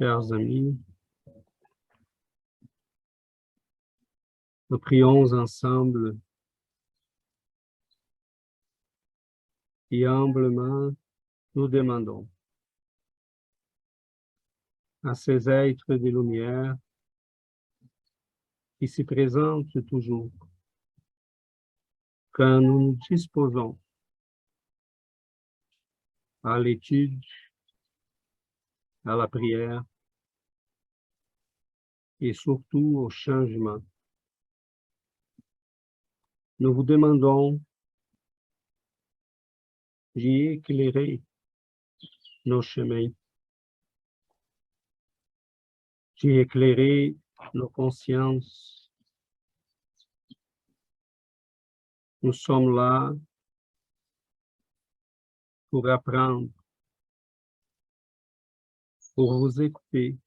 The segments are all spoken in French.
Chers amis, nous prions ensemble et humblement nous demandons à ces êtres de lumière qui se présentent toujours quand nous nous disposons à l'étude, à la prière et surtout au changement. Nous vous demandons d'y éclairer nos chemins, d'y éclairer nos consciences. Nous sommes là pour apprendre, pour vous écouter,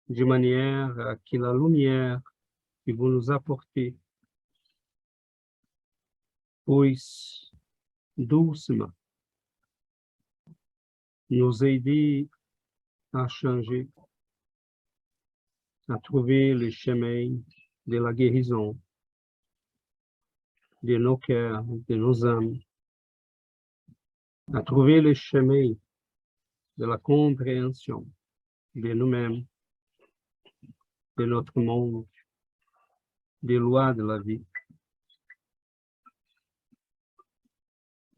de manière à que la lumière que vous nous apportez puisse doucement nous aider à changer, à trouver le chemin de la guérison de nos cœurs, de nos âmes, à trouver le chemin de la compréhension de nous-mêmes, de notre monde, des lois de la vie,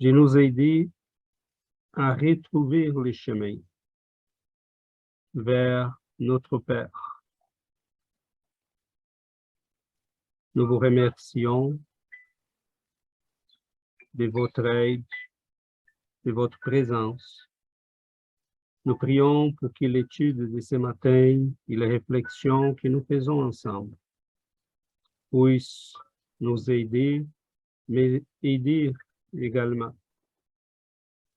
de nous aider à retrouver le chemin vers notre Père. Nous vous remercions de votre aide, de votre présence. Nous prions pour que l'étude de ce matin et les réflexions que nous faisons ensemble puissent nous aider, mais aider également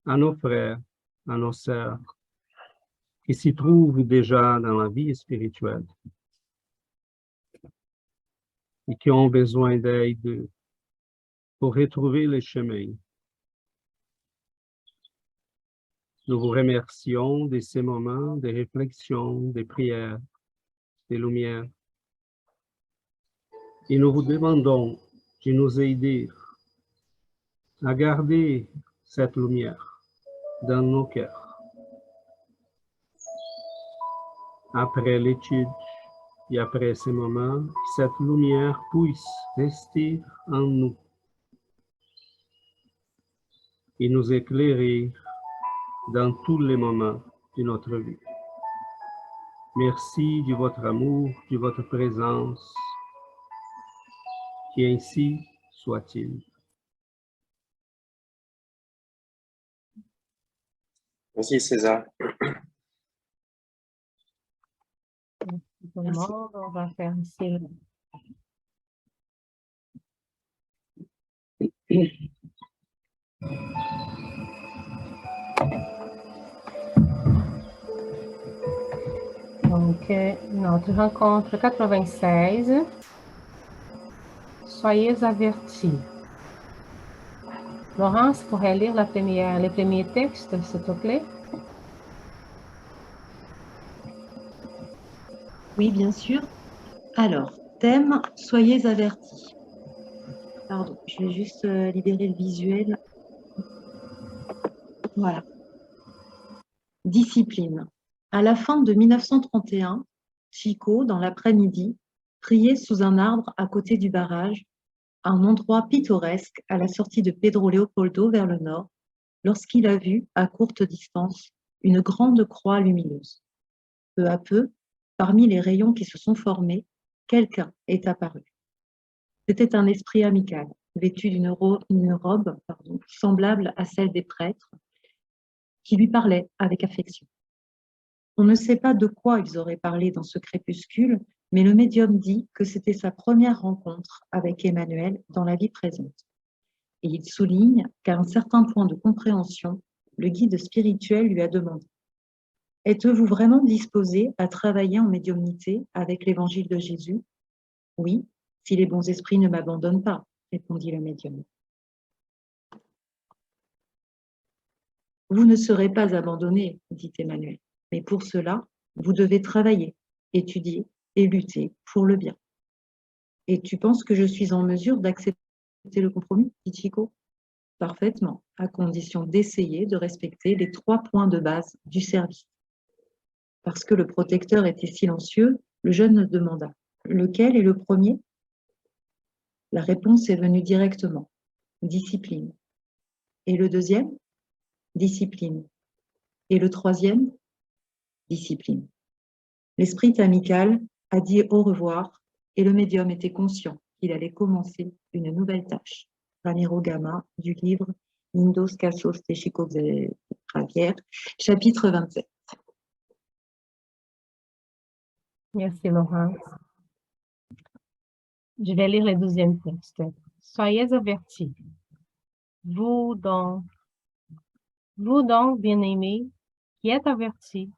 à nos frères, à nos sœurs, qui s'y trouvent déjà dans la vie spirituelle et qui ont besoin d'aide pour retrouver le chemin. Nous vous remercions de ces moments de réflexion, de prière, de lumière. Et nous vous demandons de nous aider à garder cette lumière dans nos cœurs. Après l'étude et après ces moments, cette lumière puisse rester en nous et nous éclairer dans tous les moments de notre vie. Merci de votre amour, de votre présence, qu'ainsi soit-il. Merci César. Tout le monde, on va faire ici. Donc, notre rencontre 96. Soyez avertis. Laurence, pourrait lire les premiers textes, s'il te plaît? Oui, bien sûr. Alors, thème, soyez avertis. Pardon, je vais juste libérer le visuel. Voilà. Discipline. À la fin de 1931, Chico, dans l'après-midi, priait sous un arbre à côté du barrage, un endroit pittoresque à la sortie de Pedro Leopoldo vers le nord, lorsqu'il a vu, à courte distance, une grande croix lumineuse. Peu à peu, parmi les rayons qui se sont formés, quelqu'un est apparu. C'était un esprit amical, vêtu d'une robe semblable à celle des prêtres, qui lui parlait avec affection. On ne sait pas de quoi ils auraient parlé dans ce crépuscule, mais le médium dit que c'était sa première rencontre avec Emmanuel dans la vie présente. Et il souligne qu'à un certain point de compréhension, le guide spirituel lui a demandé: « Êtes-vous vraiment disposé à travailler en médiumnité avec l'évangile de Jésus ?»« Oui, si les bons esprits ne m'abandonnent pas, » répondit le médium. Vous ne serez pas abandonnés, dit Emmanuel, mais pour cela, vous devez travailler, étudier et lutter pour le bien. Et tu penses que je suis en mesure d'accepter le compromis, dit Chico? Parfaitement, à condition d'essayer de respecter les 3 points de base du service. Parce que le protecteur était silencieux, le jeune demanda « Lequel est le premier ?» La réponse est venue directement « Discipline ». Et le deuxième ? Discipline. Et le troisième ? Discipline. L'esprit amical a dit au revoir et le médium était conscient qu'il allait commencer une nouvelle tâche. Ramiro Gama, du livre Lindos Casos de Chico Xavier, chapitre 27. Merci, Laurence. Je vais lire le 12e texte. Soyez avertis. Vous donc, bien-aimés, qui êtes avertis,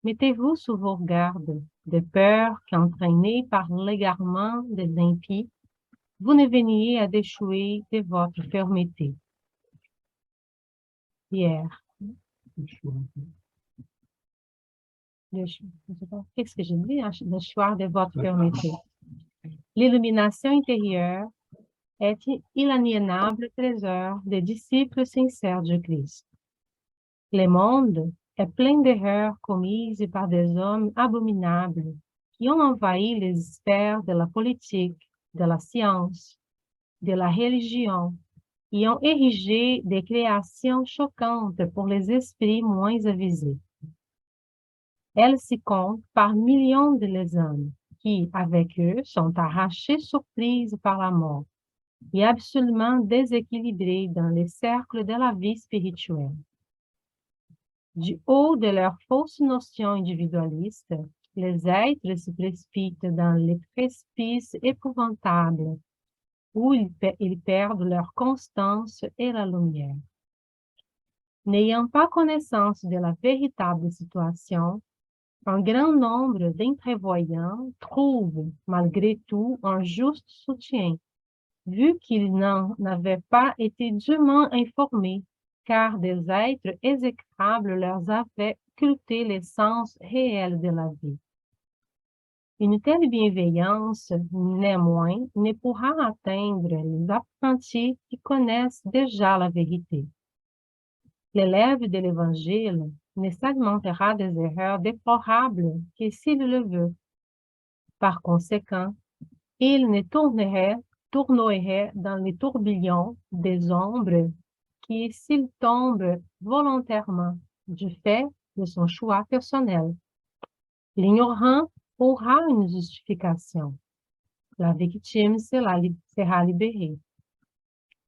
mettez-vous sous vos gardes, de peur qu'entraînés par l'égarement des impies, vous ne veniez à déchouer de votre fermeté. Hier. Qu'est-ce que j'ai dit? Le choix de votre fermeté. L'illumination intérieure est inaliénable trésor des disciples sincères du Christ. Le monde est plein d'erreurs commises par des hommes abominables qui ont envahi les sphères de la politique, de la science, de la religion et ont érigé des créations choquantes pour les esprits moins avisés. Elles s'y comptent par millions de les hommes qui, avec eux, sont arrachés surprises par la mort et absolument déséquilibrés dans les cercles de la vie spirituelle. Du haut de leurs fausses notions individualistes, les êtres se précipitent dans les précipices épouvantables où ils perdent leur constance et la lumière. N'ayant pas connaissance de la véritable situation, un grand nombre d'imprévoyants trouvent malgré tout un juste soutien, vu qu'ils n'en avaient pas été dûment informés, car des êtres exécrables leur avaient occulté l'essence réelle de la vie. Une telle bienveillance, néanmoins, ne pourra atteindre les apprentis qui connaissent déjà la vérité. L'élève de l'Évangile ne s'alimentera des erreurs déplorables que s'il le veut. Par conséquent, il ne tournoierait dans les tourbillons des ombres qui, s'il tombe volontairement du fait de son choix personnel. L'ignorant aura une justification. La victime sera libérée.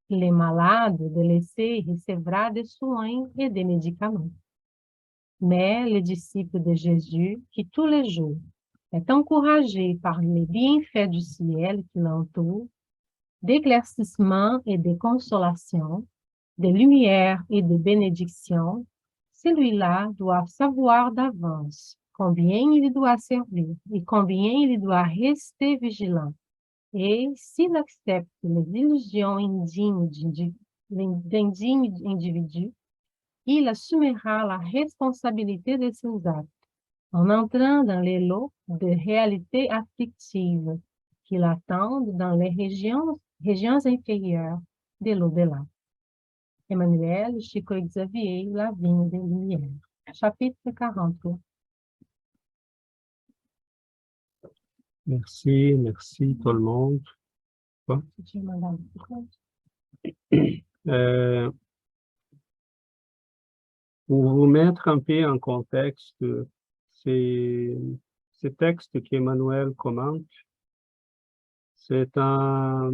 Les malades délaissés recevra des soins et des médicaments. Mais le disciple de Jésus, qui tous les jours est encouragé par les bienfaits du ciel qui l'entoure, d'éclaircissement et de consolation, de lumière et de bénédiction, celui-là doit savoir d'avance combien il doit servir et combien il doit rester vigilant. Et s'il accepte les illusions indignes d'indignes individus, il assumera la responsabilité de ses actes en entrant dans les lots de réalités afflictives qui l'attendent dans les régions inférieures de l'au-delà. Emmanuel, Chico Xavier, La Vigne des Lumières, chapitre 43. Merci, merci tout le monde. Bon. Pour vous mettre un peu en contexte, ces textes qu'Emmanuel commente, c'est un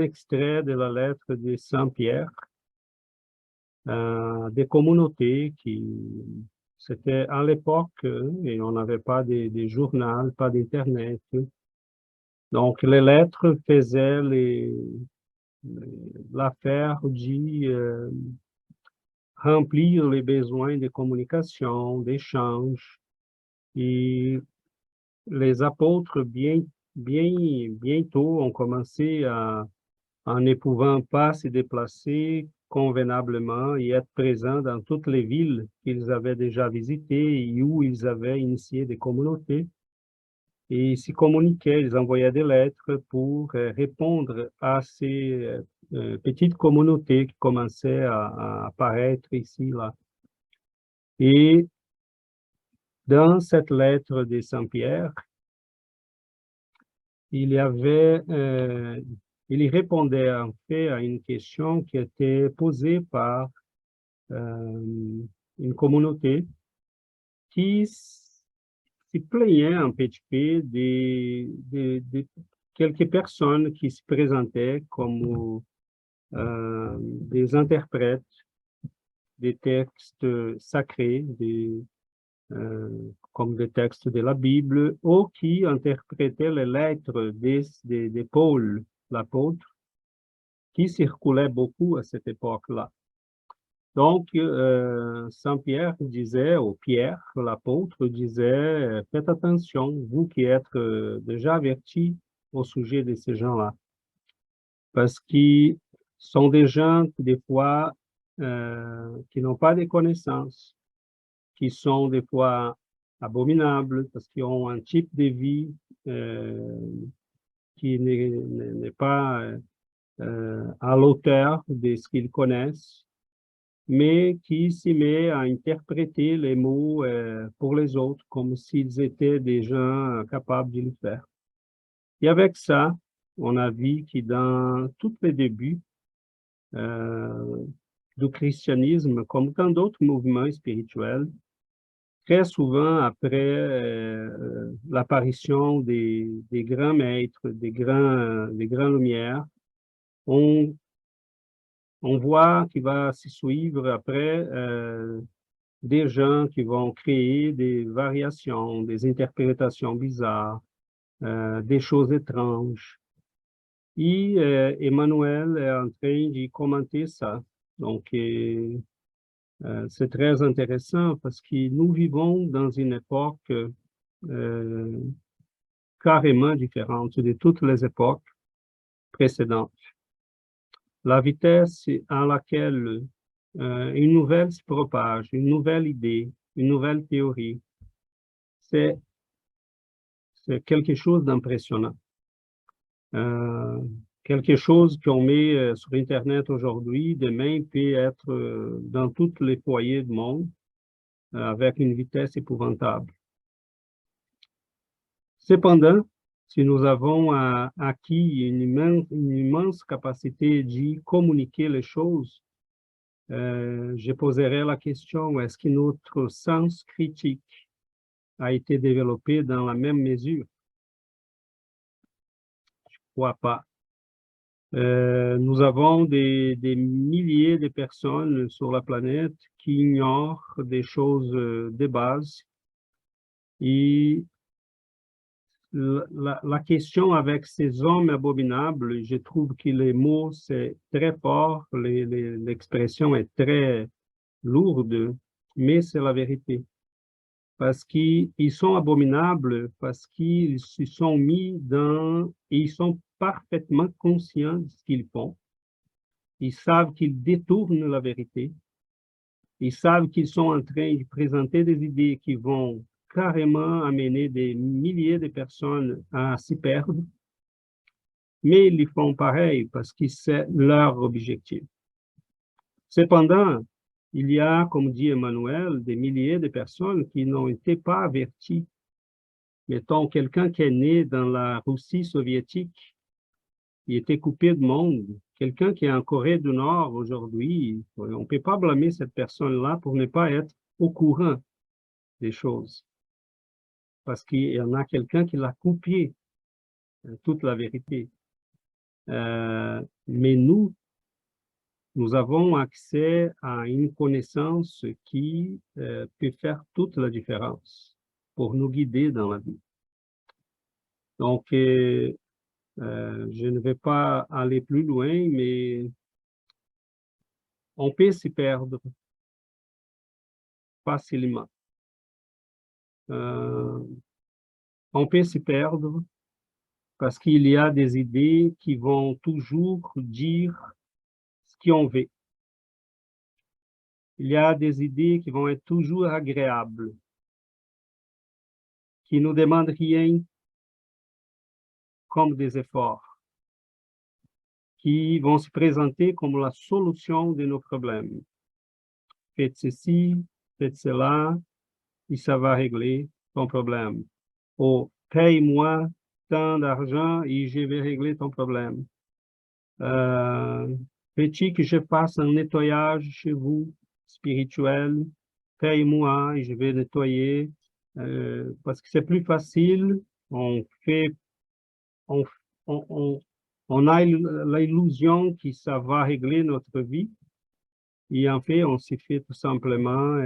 extrait de la lettre de Saint-Pierre, des communautés qui, c'était à l'époque, et on n'avait pas de journal, pas d'Internet. Donc, les lettres faisaient l'affaire de remplir les besoins de communication, d'échange. Et les apôtres, bientôt, ont commencé à, en ne pouvant pas se déplacer, convenablement et être présents dans toutes les villes qu'ils avaient déjà visitées et où ils avaient initié des communautés. Et ils s'y communiquaient, ils envoyaient des lettres pour répondre à ces petites communautés qui commençaient à apparaître ici, là. Et dans cette lettre de Saint-Pierre, il y répondait en fait à une question qui était posée par une communauté qui s'y plaignait un petit peu de quelques personnes qui se présentaient comme des interprètes des textes sacrés, comme des textes de la Bible, ou qui interprétaient les lettres de Paul, l'apôtre, qui circulait beaucoup à cette époque-là. Donc, Saint-Pierre disait, ou Pierre, l'apôtre, disait, faites attention, vous qui êtes déjà avertis au sujet de ces gens-là, parce qu'ils sont des gens, des fois, qui n'ont pas de connaissances, qui sont des fois abominables, parce qu'ils ont un type de vie qui n'est pas à l'auteur de ce qu'ils connaissent, mais qui s'y met à interpréter les mots pour les autres comme s'ils étaient des gens capables de le faire. Et avec ça, on a vu que dans tous les débuts du christianisme, comme dans d'autres mouvements spirituels, très souvent après l'apparition des grands maîtres, des grands lumières, on voit qu'il va se suivre après des gens qui vont créer des variations, des interprétations bizarres, des choses étranges. Et Emmanuel est en train de commenter ça. Donc, c'est très intéressant parce que nous vivons dans une époque carrément différente de toutes les époques précédentes. La vitesse à laquelle une nouvelle se propage, une nouvelle idée, une nouvelle théorie, c'est quelque chose d'impressionnant. Quelque chose qu'on met sur Internet aujourd'hui, demain peut être dans tous les foyers du monde avec une vitesse épouvantable. Cependant, si nous avons acquis une immense capacité d'y communiquer les choses, je poserai la question, est-ce que notre sens critique a été développé dans la même mesure? Je ne crois pas. Nous avons des milliers de personnes sur la planète qui ignorent des choses de base. Et la question avec ces hommes abominables, je trouve que les mots, c'est très fort, l'expression est très lourde, mais c'est la vérité. Parce qu'ils sont abominables, parce qu'ils se sont mis et ils sont parfaitement conscients de ce qu'ils font. Ils savent qu'ils détournent la vérité. Ils savent qu'ils sont en train de présenter des idées qui vont carrément amener des milliers de personnes à s'y perdre. Mais ils le font pareil parce que c'est leur objectif. Cependant, il y a, comme dit Emmanuel, des milliers de personnes qui n'ont été pas averties. Mettons, quelqu'un qui est né dans la Russie soviétique, qui était coupé du monde, quelqu'un qui est en Corée du Nord aujourd'hui, on ne peut pas blâmer cette personne-là pour ne pas être au courant des choses. Parce qu'il y en a quelqu'un qui l'a coupé, toute la vérité. Mais nous avons accès à une connaissance qui peut faire toute la différence pour nous guider dans la vie. Donc, je ne vais pas aller plus loin, mais on peut s'y perdre facilement. On peut s'y perdre parce qu'il y a des idées qui vont toujours dire ce qu'on veut. il y a des idées qui vont être toujours agréables, qui ne nous demandent rien comme des efforts, qui vont se présenter comme la solution de nos problèmes. Faites ceci, faites cela, et ça va régler ton problème. Ou paye-moi tant d'argent et je vais régler ton problème. Veux-tu que je fasse un nettoyage chez vous, spirituel? Paye-moi et je vais nettoyer. Parce que c'est plus facile, on a l'illusion que ça va régler notre vie. Et en fait, on s'y fait tout simplement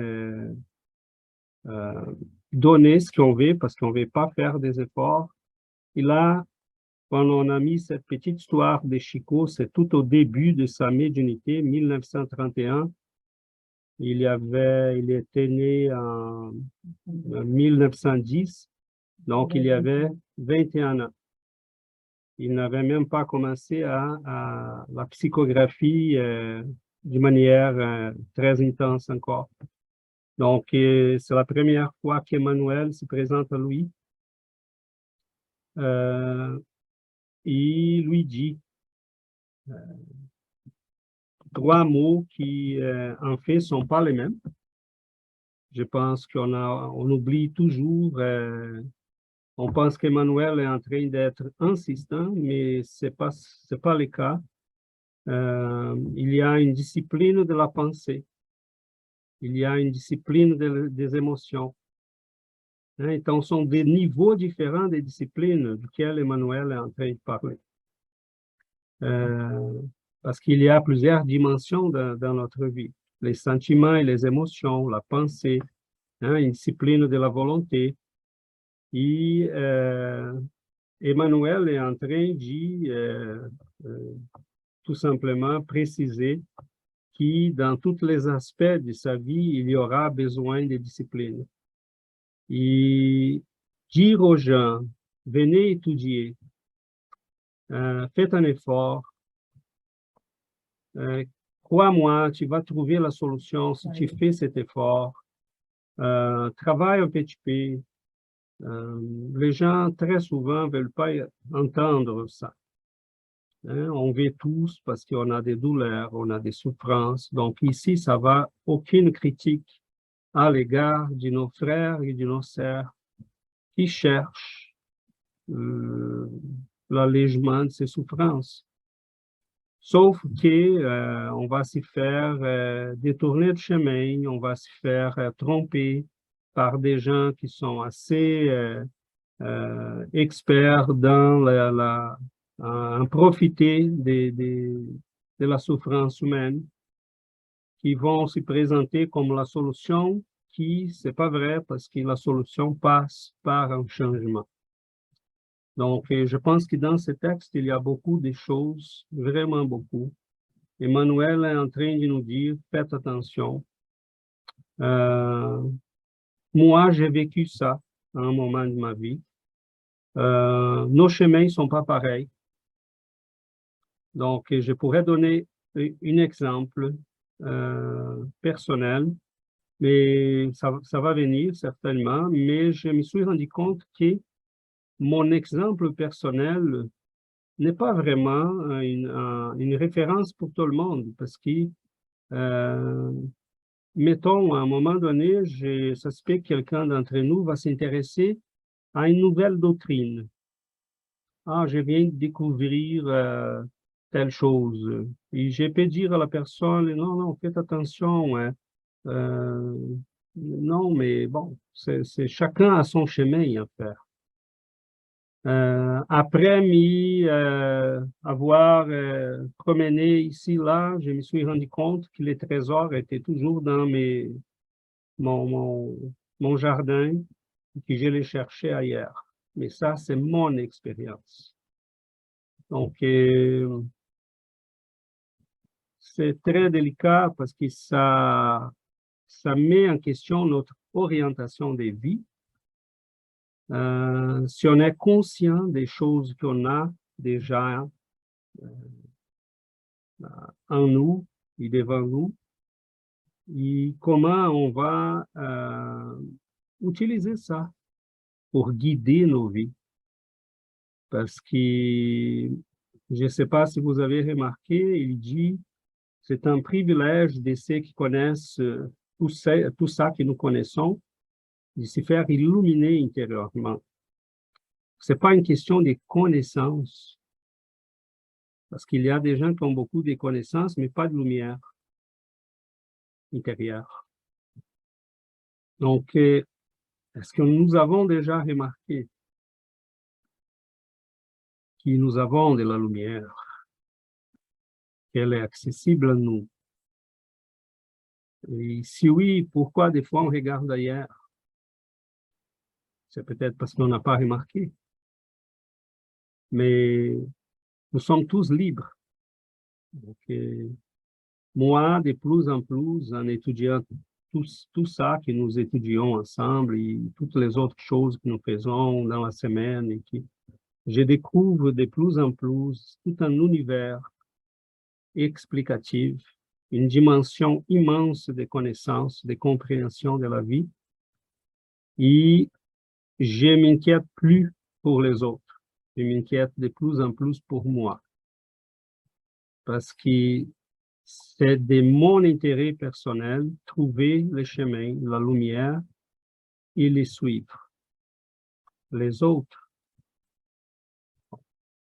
donner ce qu'on veut parce qu'on ne veut pas faire des efforts. Et là, quand on a mis cette petite histoire de Chico, c'est tout au début de sa médiumnité, 1931. Il était né en 1910, donc il y avait 21 ans. Il n'avait même pas commencé à la psychographie d'une manière très intense encore. Donc, c'est la première fois qu'Emmanuel se présente à lui. Il lui dit 3 mots qui, en fait, ne sont pas les mêmes. Je pense on oublie toujours, on pense qu'Emmanuel est en train d'être insistant, mais c'est pas le cas. Il y a une discipline de la pensée. Il y a une discipline des émotions. Hein, donc, ce sont des niveaux différents des disciplines duquel Emmanuel est en train de parler. Parce qu'il y a plusieurs dimensions dans notre vie. Les sentiments et les émotions, la pensée, hein, une discipline de la volonté. Et Emmanuel est en train de tout simplement préciser que dans tous les aspects de sa vie, il y aura besoin de discipline. Et dire aux gens, venez étudier, faites un effort, crois-moi, tu vas trouver la solution si tu fais cet effort. Travaille un petit peu. Les gens, très souvent, ne veulent pas entendre ça. Hein, on veut tous parce qu'on a des douleurs, on a des souffrances. Donc ici, ça va aucune critique à l'égard de nos frères et de nos sœurs qui cherchent l'allègement de ces souffrances. Sauf que on va se faire détourner de chemin, on va se faire tromper par des gens qui sont assez experts dans en profiter de la souffrance humaine, qui vont se présenter comme la solution, qui c'est pas vrai parce que la solution passe par un changement. Donc, je pense que dans ce texte, il y a beaucoup de choses, vraiment beaucoup. Emmanuel est en train de nous dire, faites attention. Moi, j'ai vécu ça à un moment de ma vie. Nos chemins ne sont pas pareils. Donc, je pourrais donner un exemple personnel, mais ça va venir certainement, mais je me suis rendu compte que mon exemple personnel n'est pas vraiment une référence pour tout le monde, parce que, mettons, à un moment donné, ça se peut que quelqu'un d'entre nous va s'intéresser à une nouvelle doctrine. Ah, je viens de découvrir telle chose. Et je peux dire à la personne, non, non, faites attention. Hein. Non, mais bon, c'est chacun a son chemin à faire. Après avoir promené ici, là, je me suis rendu compte que les trésors étaient toujours dans mon jardin et que je les cherchais ailleurs. Mais ça, c'est mon expérience. Donc, c'est très délicat parce que ça met en question notre orientation des vies. Si on est conscient des choses qu'on a déjà en nous et devant nous, et comment on va utiliser ça pour guider nos vies. Parce que, je ne sais pas si vous avez remarqué, il dit, c'est un privilège de ceux qui connaissent tout ça que nous connaissons, de se faire illuminer intérieurement. Ce n'est pas une question de connaissances, parce qu'il y a des gens qui ont beaucoup de connaissances, mais pas de lumière intérieure. Donc, est-ce que nous avons déjà remarqué que nous avons de la lumière, qu'elle est accessible à nous? Et si oui, pourquoi des fois on regarde ailleurs? C'est peut-être parce qu'on n'a pas remarqué. Mais nous sommes tous libres. Donc, moi, de plus en plus, en étudiant tout ça que nous étudions ensemble et toutes les autres choses que nous faisons dans la semaine, et je découvre de plus en plus tout un univers explicatif, une dimension immense de connaissances, de compréhension de la vie. Et je ne m'inquiète plus pour les autres. Je m'inquiète de plus en plus pour moi. Parce que c'est de mon intérêt personnel trouver le chemin, la lumière et les suivre. Les autres,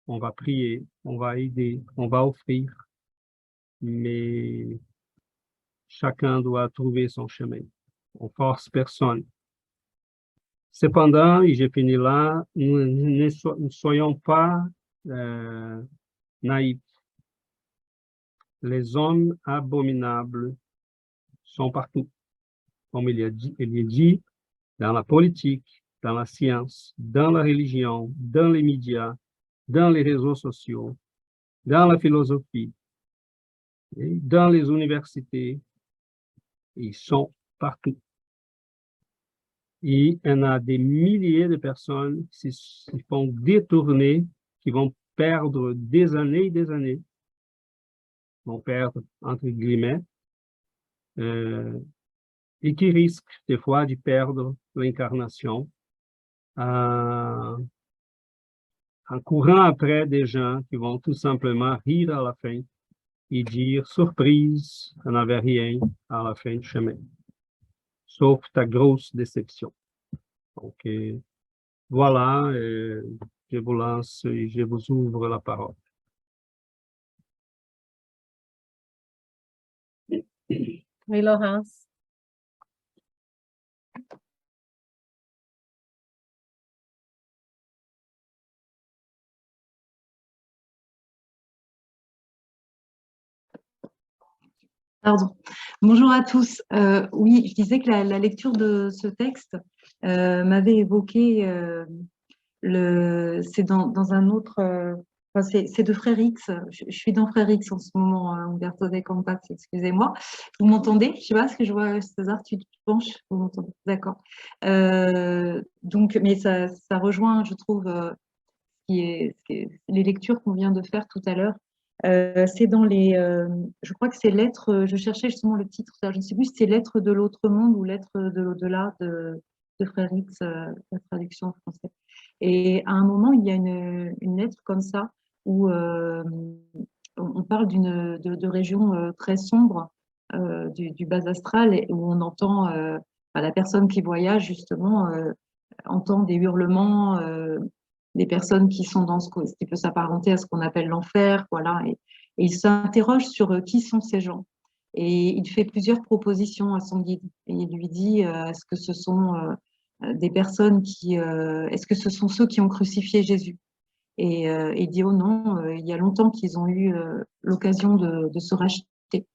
on va prier, on va aider, on va offrir, mais chacun doit trouver son chemin. On force personne. Cependant, et j'ai fini là, nous ne soyons pas naïfs. Les hommes abominables sont partout. Comme il est dit, dans la politique, dans la science, dans la religion, dans les médias, dans les réseaux sociaux, dans la philosophie, et dans les universités, ils sont partout. Et il y en a des milliers de personnes qui se font détourner, qui vont perdre des années, vont perdre, entre guillemets, et qui risquent des fois de perdre l'incarnation en courant après des gens qui vont tout simplement rire à la fin et dire, surprise, on n'avait rien à la fin du chemin, sauf ta grosse déception. Donc, voilà, je vous lance et je vous ouvre la parole. Oui, Laurence. Pardon. Bonjour à tous. Oui, je disais que la lecture de ce texte m'avait évoqué, c'est dans un autre, c'est de Frère X. Je suis dans Frère X en ce moment, Umberto de Campos, excusez-moi. Vous m'entendez? Je ne sais pas, ce que je vois, César, tu te penches? Vous m'entendez? D'accord. Donc, mais ça rejoint, je trouve, les lectures qu'on vient de faire tout à l'heure. C'est dans les, je crois que c'est Lettres, je cherchais justement le titre, je ne sais plus si c'est Lettres de l'autre monde ou Lettres de l'au-delà de Frère X, la traduction en français. Et à un moment, il y a une lettre comme ça où on parle de régions très sombres du bas astral, et où on entend la personne qui voyage justement entend des hurlements, des personnes qui sont dans ce qui peut s'apparenter à ce qu'on appelle l'enfer, voilà. Et il s'interroge sur qui sont ces gens. Et il fait plusieurs propositions à son guide. Et il lui dit, est-ce que ce sont des personnes qui... est-ce que ce sont ceux qui ont crucifié Jésus? Et il dit, oh non, il y a longtemps qu'ils ont eu l'occasion de se racheter.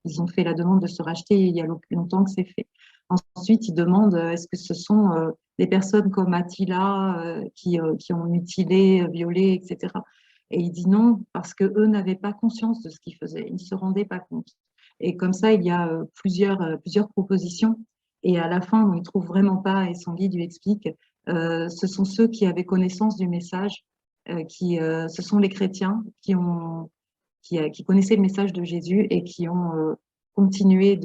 Ils ont fait la demande de se racheter, et il y a longtemps que c'est fait. Ensuite, il demande, est-ce que ce sont des personnes comme Attila qui ont mutilé, violé, etc. Et il dit non, parce qu'eux n'avaient pas conscience de ce qu'ils faisaient. Ils ne se rendaient pas compte. Et comme ça, il y a plusieurs propositions. Et à la fin, on ne trouve vraiment pas, et son guide lui explique, ce sont ceux qui avaient connaissance du message, ce sont les chrétiens qui connaissaient le message de Jésus et qui ont continué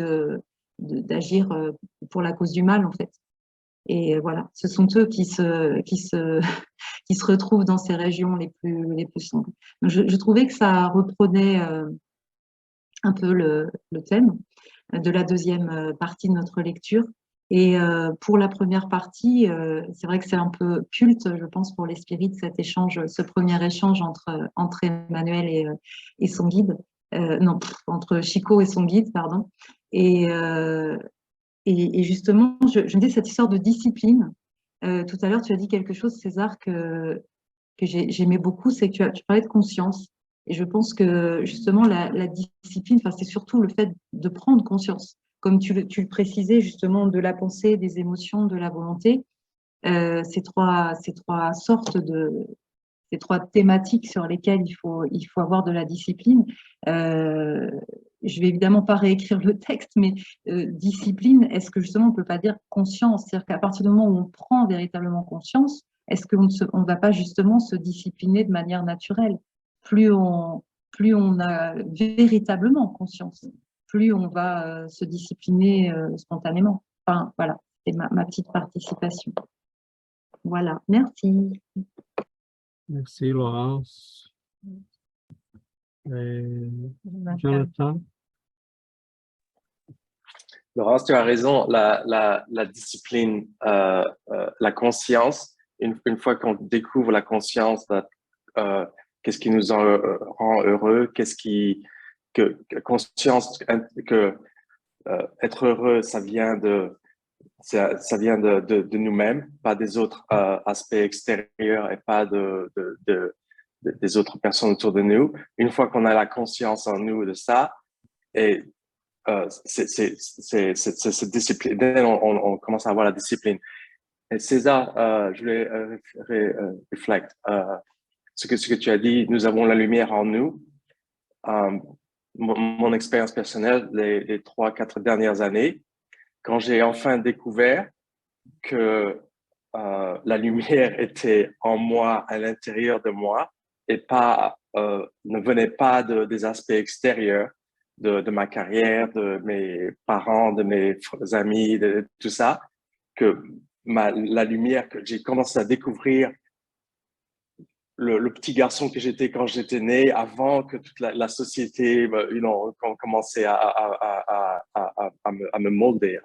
d'agir pour la cause du mal, en fait. Et voilà, ce sont eux qui se retrouvent dans ces régions les plus sombres. Donc, je trouvais que ça reprenait un peu le thème de la deuxième partie de notre lecture. Et pour la première partie, c'est vrai que c'est un peu culte, je pense, pour les spirites, cet échange, ce premier échange entre Emmanuel et son guide. Non, entre Chico et son guide, pardon. Et justement, je me dis cette histoire de discipline. Tout à l'heure, tu as dit quelque chose, César, que j'aimais beaucoup, c'est que tu parlais de conscience. Et je pense que justement, la discipline, c'est surtout le fait de prendre conscience. Comme tu le précisais, justement, de la pensée, des émotions, de la volonté, ces trois sortes ces trois thématiques sur lesquelles il faut avoir de la discipline. Je vais évidemment pas réécrire le texte, mais discipline, est-ce que justement on peut pas dire conscience? C'est-à-dire qu'à partir du moment où on prend véritablement conscience, est-ce qu'on ne va pas justement se discipliner de manière naturelle? Plus on a véritablement conscience, plus on va se discipliner spontanément. Enfin, voilà, c'est ma petite participation. Voilà, merci. Merci, Laurence. Jonathan? Laurence, tu as raison, la discipline, la conscience, une fois qu'on découvre la conscience, qu'est-ce qui nous rend heureux, conscience que être heureux, ça vient de nous-mêmes, pas des autres aspects extérieurs et pas des autres personnes autour de nous. Une fois qu'on a la conscience en nous de ça, et c'est discipline, on commence à avoir la discipline. Et César, je voulais réfléchir ce que tu as dit, nous avons la lumière en nous. Mon expérience personnelle, les 3-4 dernières années, quand j'ai enfin découvert que la lumière était en moi, à l'intérieur de moi, et ne venait pas des aspects extérieurs de ma carrière, de mes parents, de mes amis, de tout ça, que la lumière, que j'ai commencé à découvrir le petit garçon que j'étais quand j'étais né, avant que toute la société commençait à me molder,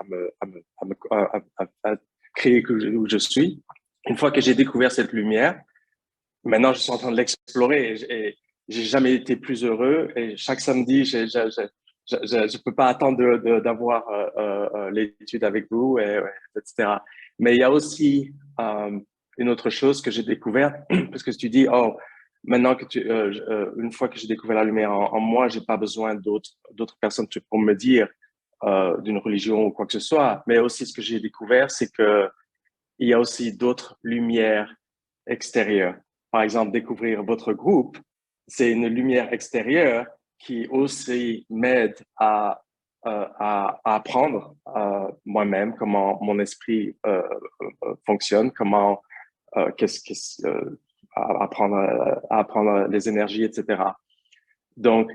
à créer où je suis. Une fois que j'ai découvert cette lumière, maintenant je suis en train de l'explorer et j'ai jamais été plus heureux. Et chaque samedi, je peux pas attendre d'avoir l'étude avec vous, etc. Mais il y a aussi une autre chose que j'ai découverte, parce que tu dis, oh, maintenant que une fois que j'ai découvert la lumière en moi, j'ai pas besoin d'autres personnes pour me dire d'une religion ou quoi que ce soit. Mais aussi, ce que j'ai découvert, c'est que il y a aussi d'autres lumières extérieures. Par exemple, découvrir votre groupe, c'est une lumière extérieure qui aussi m'aide à apprendre moi-même comment mon esprit fonctionne, comment apprendre les énergies, etc. Donc,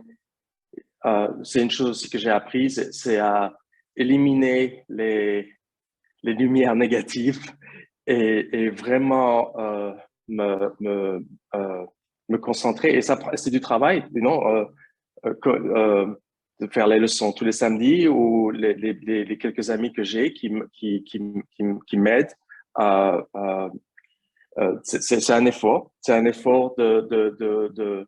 c'est une chose aussi que j'ai apprise, c'est à éliminer les lumières négatives et vraiment me concentrer. Et ça, c'est du travail, de faire les leçons tous les samedis ou les quelques amis que j'ai qui m'aident. C'est un effort. C'est un effort de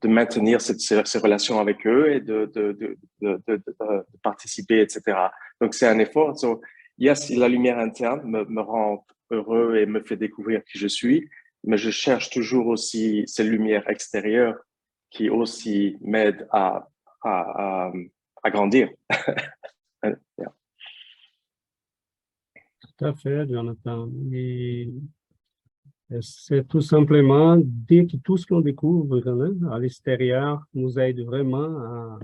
maintenir ces relations avec eux et de participer, etc. Donc, c'est un effort. So, yes, la lumière interne me rend heureux et me fait découvrir qui je suis, mais je cherche toujours aussi ces lumières extérieures qui aussi m'aident à grandir. Yeah. Tout à fait, Jonathan. Et c'est tout simplement dire que tout ce qu'on découvre à l'extérieur nous aide vraiment à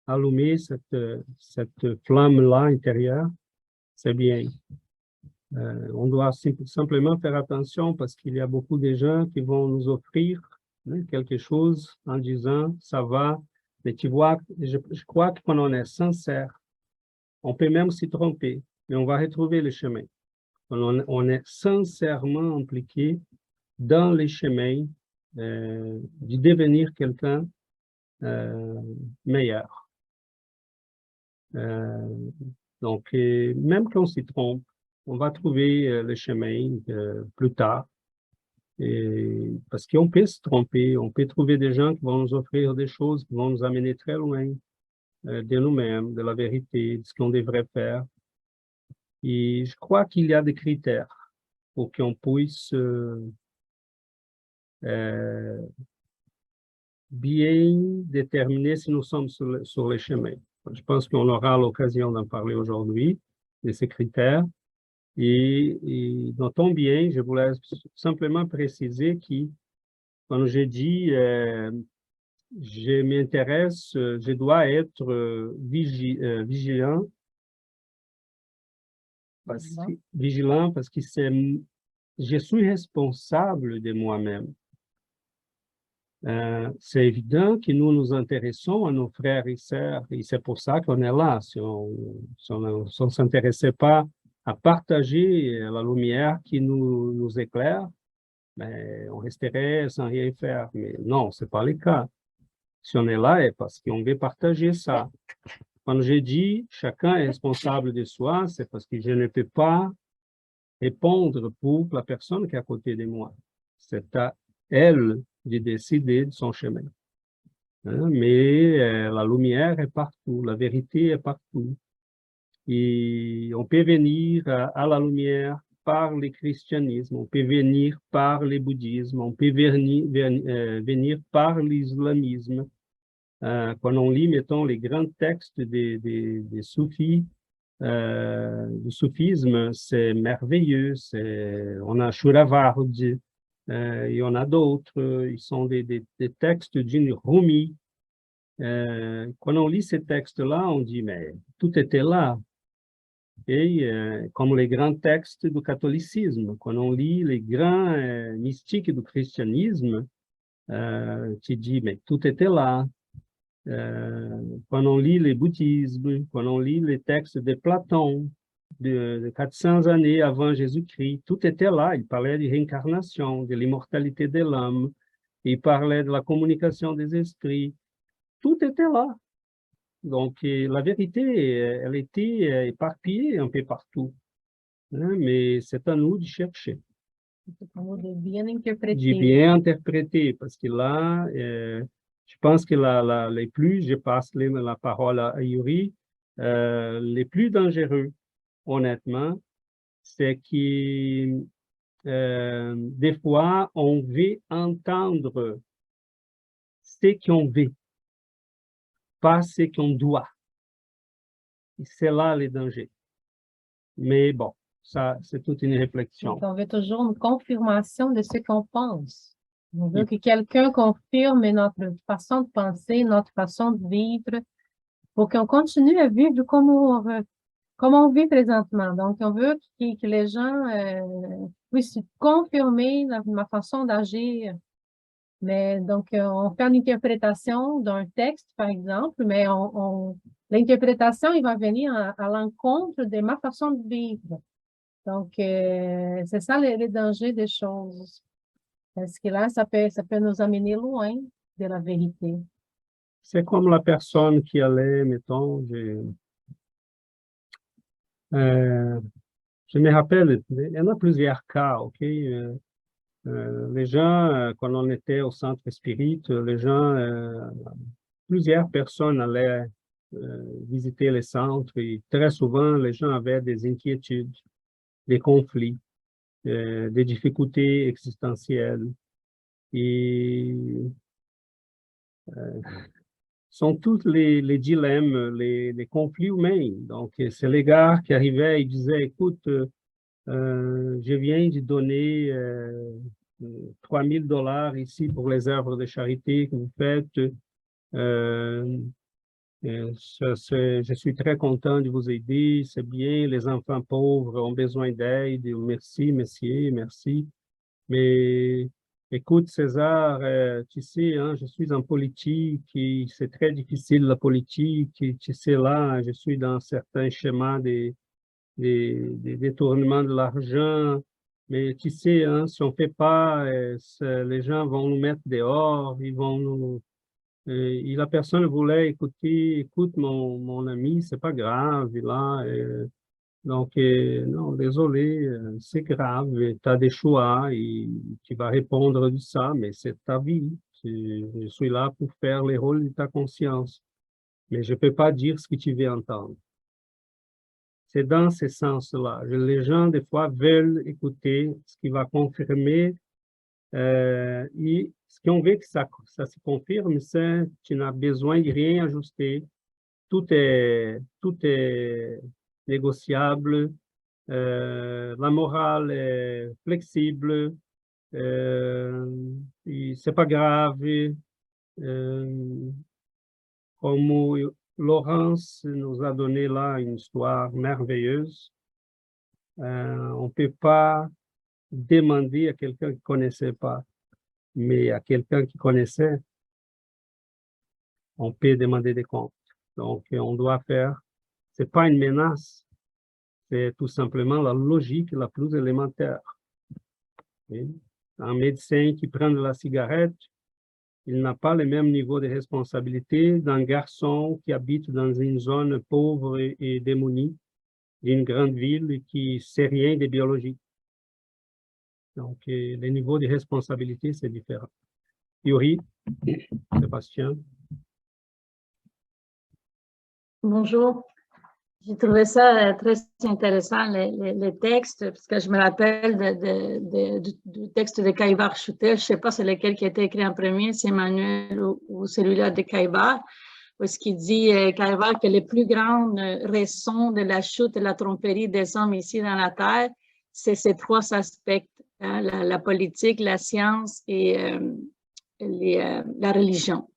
allumer cette flamme-là intérieure. C'est bien. On doit simplement faire attention parce qu'il y a beaucoup de gens qui vont nous offrir quelque chose en disant « ça va, Mais tu vois, je crois que quand on est sincère, on peut même s'y tromper, mais on va retrouver le chemin. Quand on est sincèrement impliqué dans les chemins du devenir quelqu'un meilleur. Donc, même quand on s'y trompe, on va trouver le chemin plus tard. Et, parce qu'on peut se tromper, on peut trouver des gens qui vont nous offrir des choses qui vont nous amener très loin de nous-mêmes, de la vérité, de ce qu'on devrait faire. Et je crois qu'il y a des critères pour qu'on puisse bien déterminer si nous sommes sur le chemin. Je pense qu'on aura l'occasion d'en parler aujourd'hui, de ces critères. Et notons bien, je voulais simplement préciser que quand j'ai dit je m'intéresse, je dois être vigilant parce que je suis responsable de moi-même. C'est évident que nous nous intéressons à nos frères et sœurs, et c'est pour ça qu'on est là. Si on ne s'intéressait pas à partager la lumière qui nous éclaire, ben, on resterait sans rien faire. Mais non, ce n'est pas le cas. Si on est là, c'est parce qu'on veut partager ça. Quand j'ai dit chacun est responsable de soi, c'est parce que je ne peux pas répondre pour la personne qui est à côté de moi. C'est à elle de décider de son chemin. Mais la lumière est partout, la vérité est partout. Et on peut venir à la lumière par le christianisme, on peut venir par le bouddhisme, on peut venir par l'islamisme. Quand on lit, mettons, les grands textes des soufis, du soufisme, c'est merveilleux. On a Shuravardi, et on a d'autres. Ils sont des textes d'une Rumi. Quand on lit ces textes-là, on dit, mais tout était là. Et comme les grands textes du catholicisme, quand on lit les grands mystiques du christianisme, tu dis, mais tout était là. Quand on lit les bouddhismes, quand on lit les textes de Platon, de 400 années avant Jésus-Christ, tout était là. Il parlait de réincarnation, de l'immortalité de l'âme, il parlait de la communication des esprits. Tout était là. Donc, la vérité, elle était éparpillée un peu partout. Mais c'est à nous de chercher. De bien interpréter. De bien interpréter, parce que là, je pense que les plus, je passe la parole à Yuri, les plus dangereux, honnêtement, c'est que des fois, on veut entendre ce qu'on veut, pas ce qu'on doit. C'est là le danger. Mais bon, ça, c'est toute une réflexion. Donc, on veut toujours une confirmation de ce qu'on pense. On veut que quelqu'un confirme notre façon de penser, notre façon de vivre, pour qu'on continue à vivre comme on vit présentement. Donc, on veut que les gens puissent confirmer ma façon d'agir. Mais donc, on fait une interprétation d'un texte, par exemple, mais l'interprétation, il va venir à l'encontre de ma façon de vivre. Donc, c'est ça le danger des choses. Parce que là, ça peut nous amener loin de la vérité. C'est comme la personne qui allait, mettons, je me rappelle, il y en a plusieurs cas, OK? Les gens, quand on était au centre spirit, les gens, plusieurs personnes allaient visiter les centres et très souvent, les gens avaient des inquiétudes, des conflits, des difficultés existentielles. Et sont tous les dilemmes, les conflits humains. Donc, c'est les gars qui arrivaient et disaient, écoute, je viens de donner 3 000 $ ici pour les œuvres de charité que vous faites. Je suis très content de vous aider, c'est bien, les enfants pauvres ont besoin d'aide, merci, messieurs, merci. Mais Écoute, César, tu sais, hein, je suis en politique et c'est très difficile la politique. Et tu sais, là, je suis dans certains schémas des détournements de l'argent. Mais tu sais, hein, si on fait pas, les gens vont nous mettre dehors, ils vont nous... et la personne voulait écouter, écoute, mon ami, c'est pas grave, là. Donc, non, désolé, c'est grave, tu as des choix et tu vas répondre de ça, mais c'est ta vie. Je suis là pour faire les rôles de ta conscience, mais je peux pas dire ce que tu veux entendre. C'est dans ce sens-là. Les gens, des fois, veulent écouter ce qui va confirmer. Et ce qu'on veut que ça se confirme, c'est que tu n'as besoin de rien ajuster. Tout est négociable. La morale est flexible. Et c'est pas grave. Euh, Comme Laurence nous a donné là une histoire merveilleuse. On ne peut pas demander à quelqu'un qui ne connaissait pas, mais à quelqu'un qui connaissait, on peut demander des comptes. Donc, on doit faire, ce n'est pas une menace, c'est tout simplement la logique la plus élémentaire. Oui. Un médecin qui prend de la cigarette, il n'a pas le même niveau de responsabilité d'un garçon qui habite dans une zone pauvre et démunie d'une grande ville qui ne sait rien de biologie. Donc, le niveau de responsabilité, c'est différent. Yuri, Sébastien. Bonjour. J'ai trouvé ça très intéressant, les textes, parce que je me rappelle du texte de Caïbar Schutel. Je ne sais pas c'est lequel qui a été écrit en premier, c'est Emmanuel ou celui-là de Caïbar, où ce qui dit, Caïbar, que les plus grandes raisons de la chute et la tromperie des hommes ici dans la Terre, c'est ces trois aspects, hein, la politique, la science et la religion.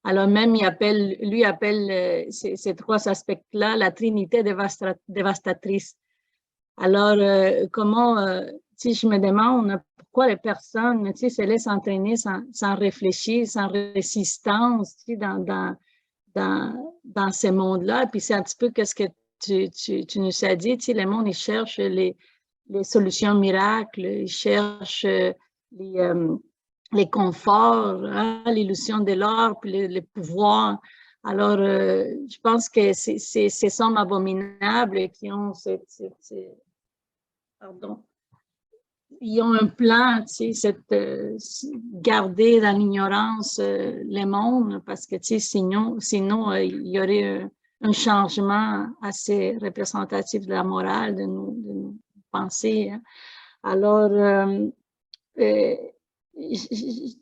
Alors même, lui appelle ces trois aspects-là la trinité dévastatrice. Alors, si je me demande pourquoi les personnes se laissent entraîner sans réfléchir, sans résistance dans ces mondes-là. Puis c'est un petit peu ce que tu nous as dit, le monde, il cherche les solutions miracles, il cherche les conforts, hein, l'illusion de l'or, puis les pouvoirs. Alors, je pense que ces hommes abominables qui ont ils ont un plan, garder dans l'ignorance les mondes, parce que sinon il y aurait un changement assez représentatif de la morale, de nos pensées. Hein. Alors,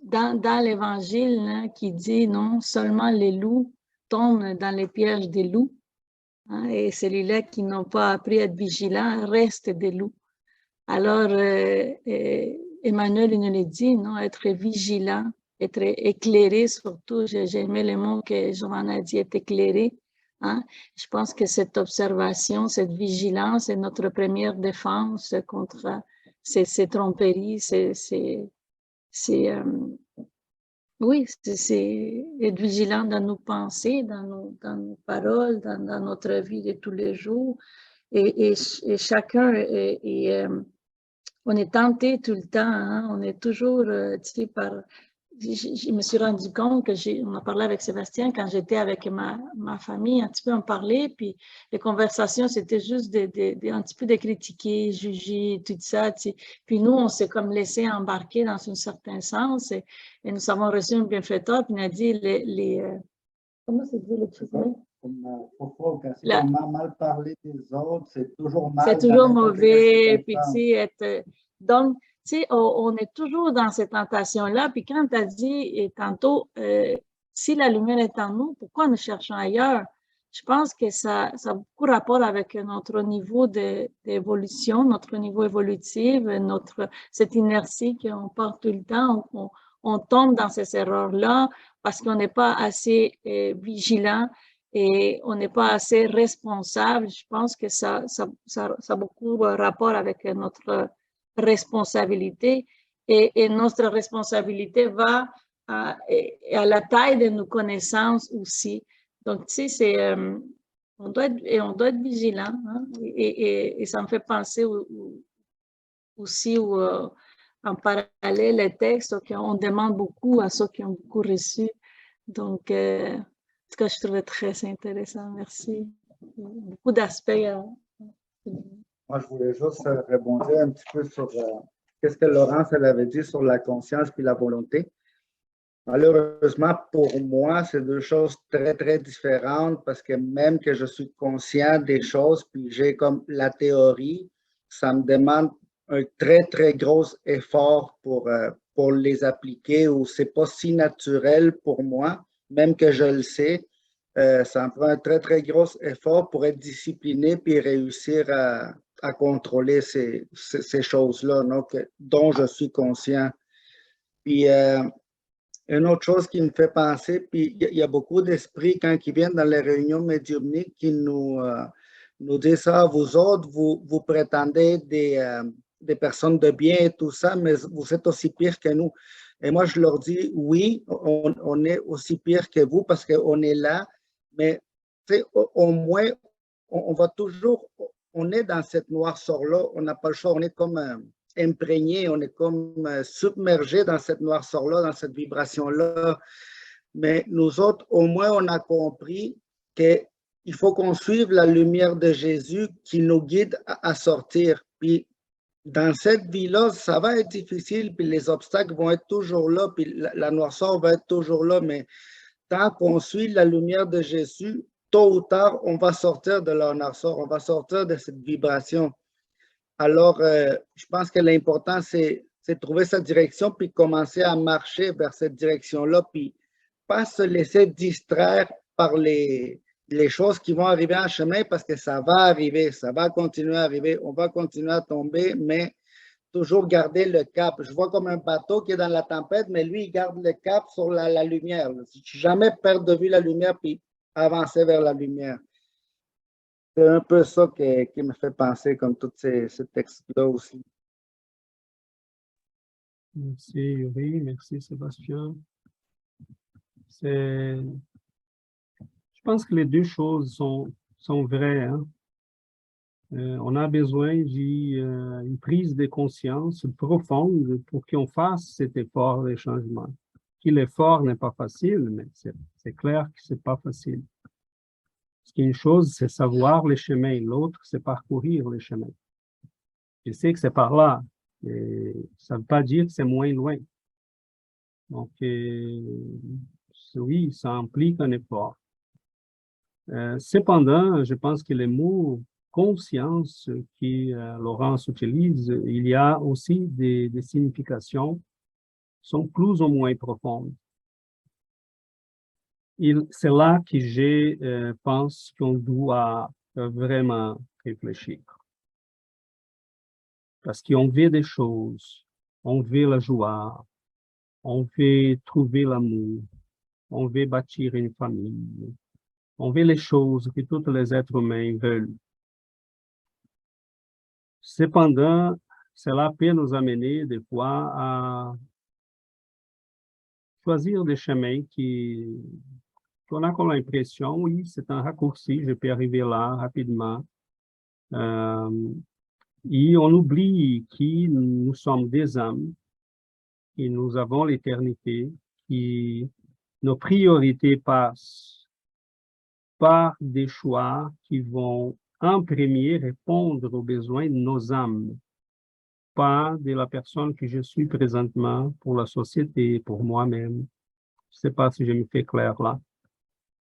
dans l'Évangile, hein, qui dit non seulement les loups tombent dans les pièges des loups, hein, et celui-là qui n'ont pas appris à être vigilants reste des loups. Alors, Emmanuel il nous le dit, non, être vigilant, être éclairé surtout, j'ai aimé le mot que Johanna a dit, être éclairé. Hein. Je pense que cette observation, cette vigilance est notre première défense contre ces tromperies, oui, c'est être vigilant dans nos pensées, dans nos paroles, dans notre vie de tous les jours. Et chacun, on est tenté tout le temps, hein, on est toujours, je me suis rendu compte que on a parlé avec Sébastien quand j'étais avec ma famille, un petit peu en parler, puis les conversations, c'était juste un petit peu de critiquer, juger, tout ça. Puis nous, on s'est comme laissé embarquer dans un certain sens et nous avons reçu un bienfaiteur qui nous a dit comment c'est dit le truc? Si on a mal parlé des autres, c'est toujours mal. C'est toujours mauvais, puis donc, on est toujours dans cette tentation-là. Puis quand tu as dit tantôt, si la lumière est en nous, pourquoi nous cherchons ailleurs? Je pense que ça a beaucoup rapport avec notre niveau d'évolution, notre niveau évolutif, cette inertie qu'on porte tout le temps. On tombe dans ces erreurs-là parce qu'on n'est pas assez vigilant et on n'est pas assez responsable. Je pense que ça a beaucoup rapport avec notre responsabilité. et notre responsabilité va à la taille de nos connaissances aussi. Donc, tu sais, on doit être vigilant, hein, et ça me fait penser aussi en parallèle les textes qu'on demande beaucoup à ceux qui ont beaucoup reçu. Donc, en tout cas, je trouvais très intéressant. Merci. Beaucoup d'aspects. Moi, je voulais juste rebondir un petit peu sur qu'est-ce que Laurence elle avait dit sur la conscience puis la volonté. Malheureusement, pour moi, c'est deux choses très, très différentes parce que même que je suis conscient des choses, puis j'ai comme la théorie, ça me demande un très, très gros effort pour les appliquer ou c'est pas si naturel pour moi, même que je le sais. Ça me prend un très, très gros effort pour être discipliné puis réussir à contrôler ces choses-là, dont je suis conscient. Puis, une autre chose qui me fait penser, puis il y a beaucoup d'esprits quand ils viennent dans les réunions médiumniques qui nous disent, ah, vous autres, vous prétendez des personnes de bien et tout ça, mais vous êtes aussi pire que nous. Et moi, je leur dis, oui, on est aussi pire que vous parce qu'on est là, mais au moins, on va toujours, on est dans cette noirceur-là, on n'a pas le choix, on est comme imprégné, on est comme submergé dans cette noirceur-là, dans cette vibration-là. Mais nous autres, au moins, on a compris qu'il faut qu'on suive la lumière de Jésus qui nous guide à sortir. Puis, dans cette vie-là, ça va être difficile, puis les obstacles vont être toujours là, puis la noirceur va être toujours là, mais tant qu'on suit la lumière de Jésus, tôt ou tard, on va sortir de la noirceur, on va sortir de cette vibration. Alors, je pense que l'important, c'est de trouver sa direction, puis commencer à marcher vers cette direction-là, puis pas se laisser distraire par les choses qui vont arriver en chemin, parce que ça va arriver, ça va continuer à arriver, on va continuer à tomber, mais toujours garder le cap. Je vois comme un bateau qui est dans la tempête, mais lui, il garde le cap sur la lumière. Jamais perdre de vue la lumière, puis avancer vers la lumière. C'est un peu ça qui me fait penser comme tous ces textes-là aussi. Merci Yuri, merci Sébastien. Je pense que les deux choses sont vraies. Hein? On a besoin d'une prise de conscience profonde pour qu'on fasse cet effort de changement. L'effort n'est pas facile, mais c'est clair que c'est pas facile. Parce qu'une chose, c'est savoir les chemins, l'autre, c'est parcourir les chemins. Je sais que c'est par là, mais ça ne veut pas dire que c'est moins loin. Donc, oui, ça implique un effort. Cependant, je pense que les mots conscience que Laurence utilise, il y a aussi des significations qui sont plus ou moins profondes. C'est là que je pense qu'on doit vraiment réfléchir. Parce qu'on veut des choses, on veut la joie, on veut trouver l'amour, on veut bâtir une famille, on veut les choses que tous les êtres humains veulent. Cependant, cela peut nous amener des fois à choisir des chemins qu'on a comme l'impression, oui, c'est un raccourci, je peux arriver là rapidement. Et on oublie que nous sommes des âmes, et nous avons l'éternité, et nos priorités passent par des choix qui vont en premier répondre aux besoins de nos âmes, pas de la personne que je suis présentement pour la société, pour moi-même. Je ne sais pas si je me fais clair là.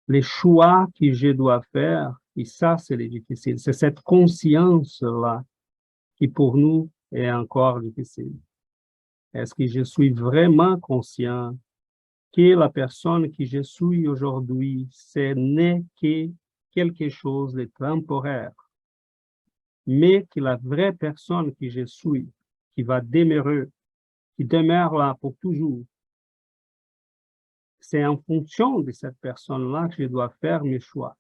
Les choix que je dois faire, et ça, c'est les difficiles. C'est cette conscience-là qui, pour nous, est encore difficile. Est-ce que je suis vraiment conscient que la personne que je suis aujourd'hui, ce n'est que quelque chose de temporaire, mais que la vraie personne que je suis, qui va demeurer, qui demeure là pour toujours, c'est en fonction de cette personne-là que je dois faire mes choix.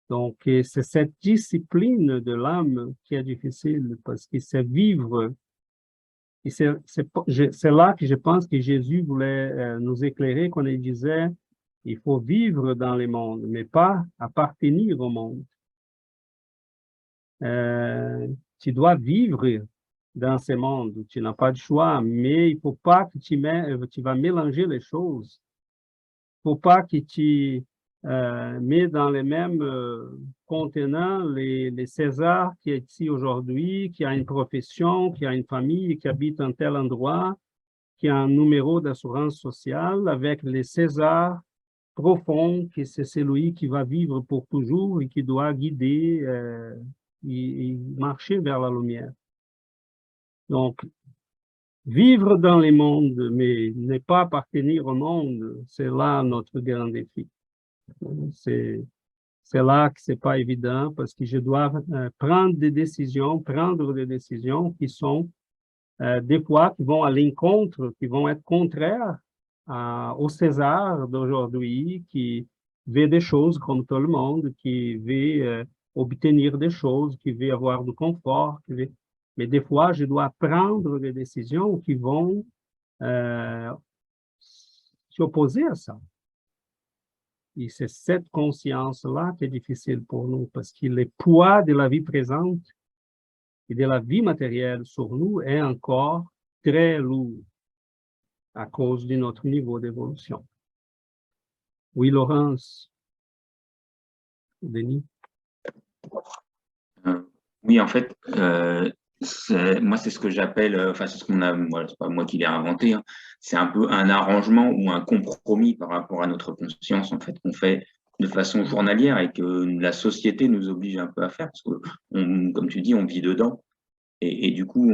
Donc, c'est cette discipline de l'âme qui est difficile parce que c'est vivre Et c'est là que je pense que Jésus voulait nous éclairer quand il disait, il faut vivre dans le monde, mais pas appartenir au monde. Tu dois vivre dans ce monde, tu n'as pas de choix, mais il ne faut pas que tu vas mélanger les choses. Il ne faut pas que tu mets dans les mêmes contenants les Césars qui est ici aujourd'hui, qui a une profession, qui a une famille, qui habite un tel endroit, qui a un numéro d'assurance sociale, avec les Césars profonds, que c'est celui qui va vivre pour toujours et qui doit guider et marcher vers la lumière. Donc, vivre dans le monde, mais ne pas appartenir au monde, c'est là notre grand défi. C'est là que c'est pas évident parce que je dois prendre des décisions qui sont des fois qui vont à l'encontre, qui vont être contraires au César d'aujourd'hui, qui veut des choses comme tout le monde, qui veut obtenir des choses, qui veut avoir du confort, mais des fois, je dois prendre des décisions qui vont s'opposer à ça. Et c'est cette conscience-là qui est difficile pour nous, parce que le poids de la vie présente et de la vie matérielle sur nous est encore très lourd à cause de notre niveau d'évolution. Oui, Laurence. Denis. Oui, en fait, moi, c'est ce que j'appelle, enfin, c'est ce qu'on a, voilà, c'est pas moi qui l'ai inventé, hein, c'est un peu un arrangement ou un compromis par rapport à notre conscience, en fait, qu'on fait de façon journalière et que la société nous oblige un peu à faire, parce que, comme tu dis, on vit dedans. Et du coup,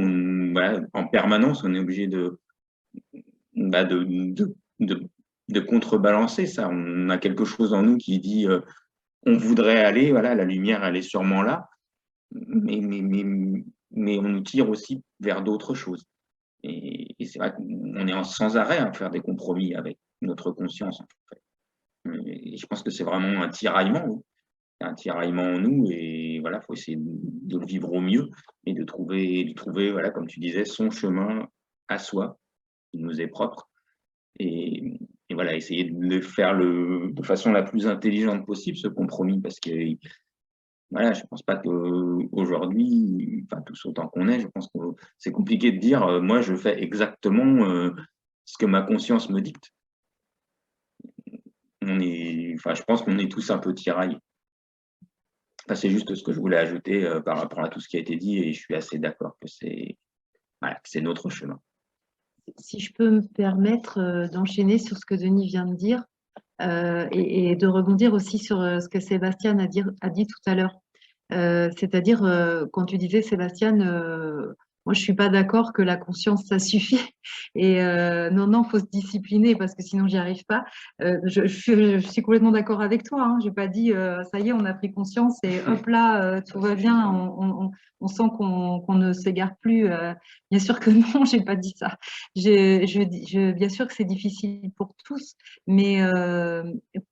voilà, en permanence, on est obligé de contrebalancer ça. On a quelque chose en nous qui dit on voudrait aller, voilà, la lumière, elle est sûrement là, mais on nous tire aussi vers d'autres choses. Et c'est vrai qu'on est sans arrêt à faire des compromis avec notre conscience. En fait. Et je pense que c'est vraiment un tiraillement en nous, et voilà, il faut essayer de le vivre au mieux et de trouver, voilà, comme tu disais, son chemin à soi, qui nous est propre, et voilà, essayer de le faire de façon la plus intelligente possible, ce compromis, parce que voilà, je pense pas qu'aujourd'hui, enfin, tous autant qu'on est, je pense que c'est compliqué de dire, moi, je fais exactement ce que ma conscience me dicte. Je pense qu'on est tous un peu tiraillés. Enfin, c'est juste ce que je voulais ajouter par rapport à tout ce qui a été dit, et je suis assez d'accord que c'est notre chemin. Si je peux me permettre d'enchaîner sur ce que Denis vient de dire et de rebondir aussi sur ce que Sébastien a dit tout à l'heure. C'est-à-dire, quand tu disais, Sébastien, moi, je ne suis pas d'accord que la conscience, ça suffit. Et non, il faut se discipliner parce que sinon, j'y arrive pas. Je suis complètement d'accord avec toi. Hein. Je n'ai pas dit, ça y est, on a pris conscience et hop là, tout va bien. On sent qu'on ne s'égare plus. Bien sûr que non, je n'ai pas dit ça. Bien sûr que c'est difficile pour tous, mais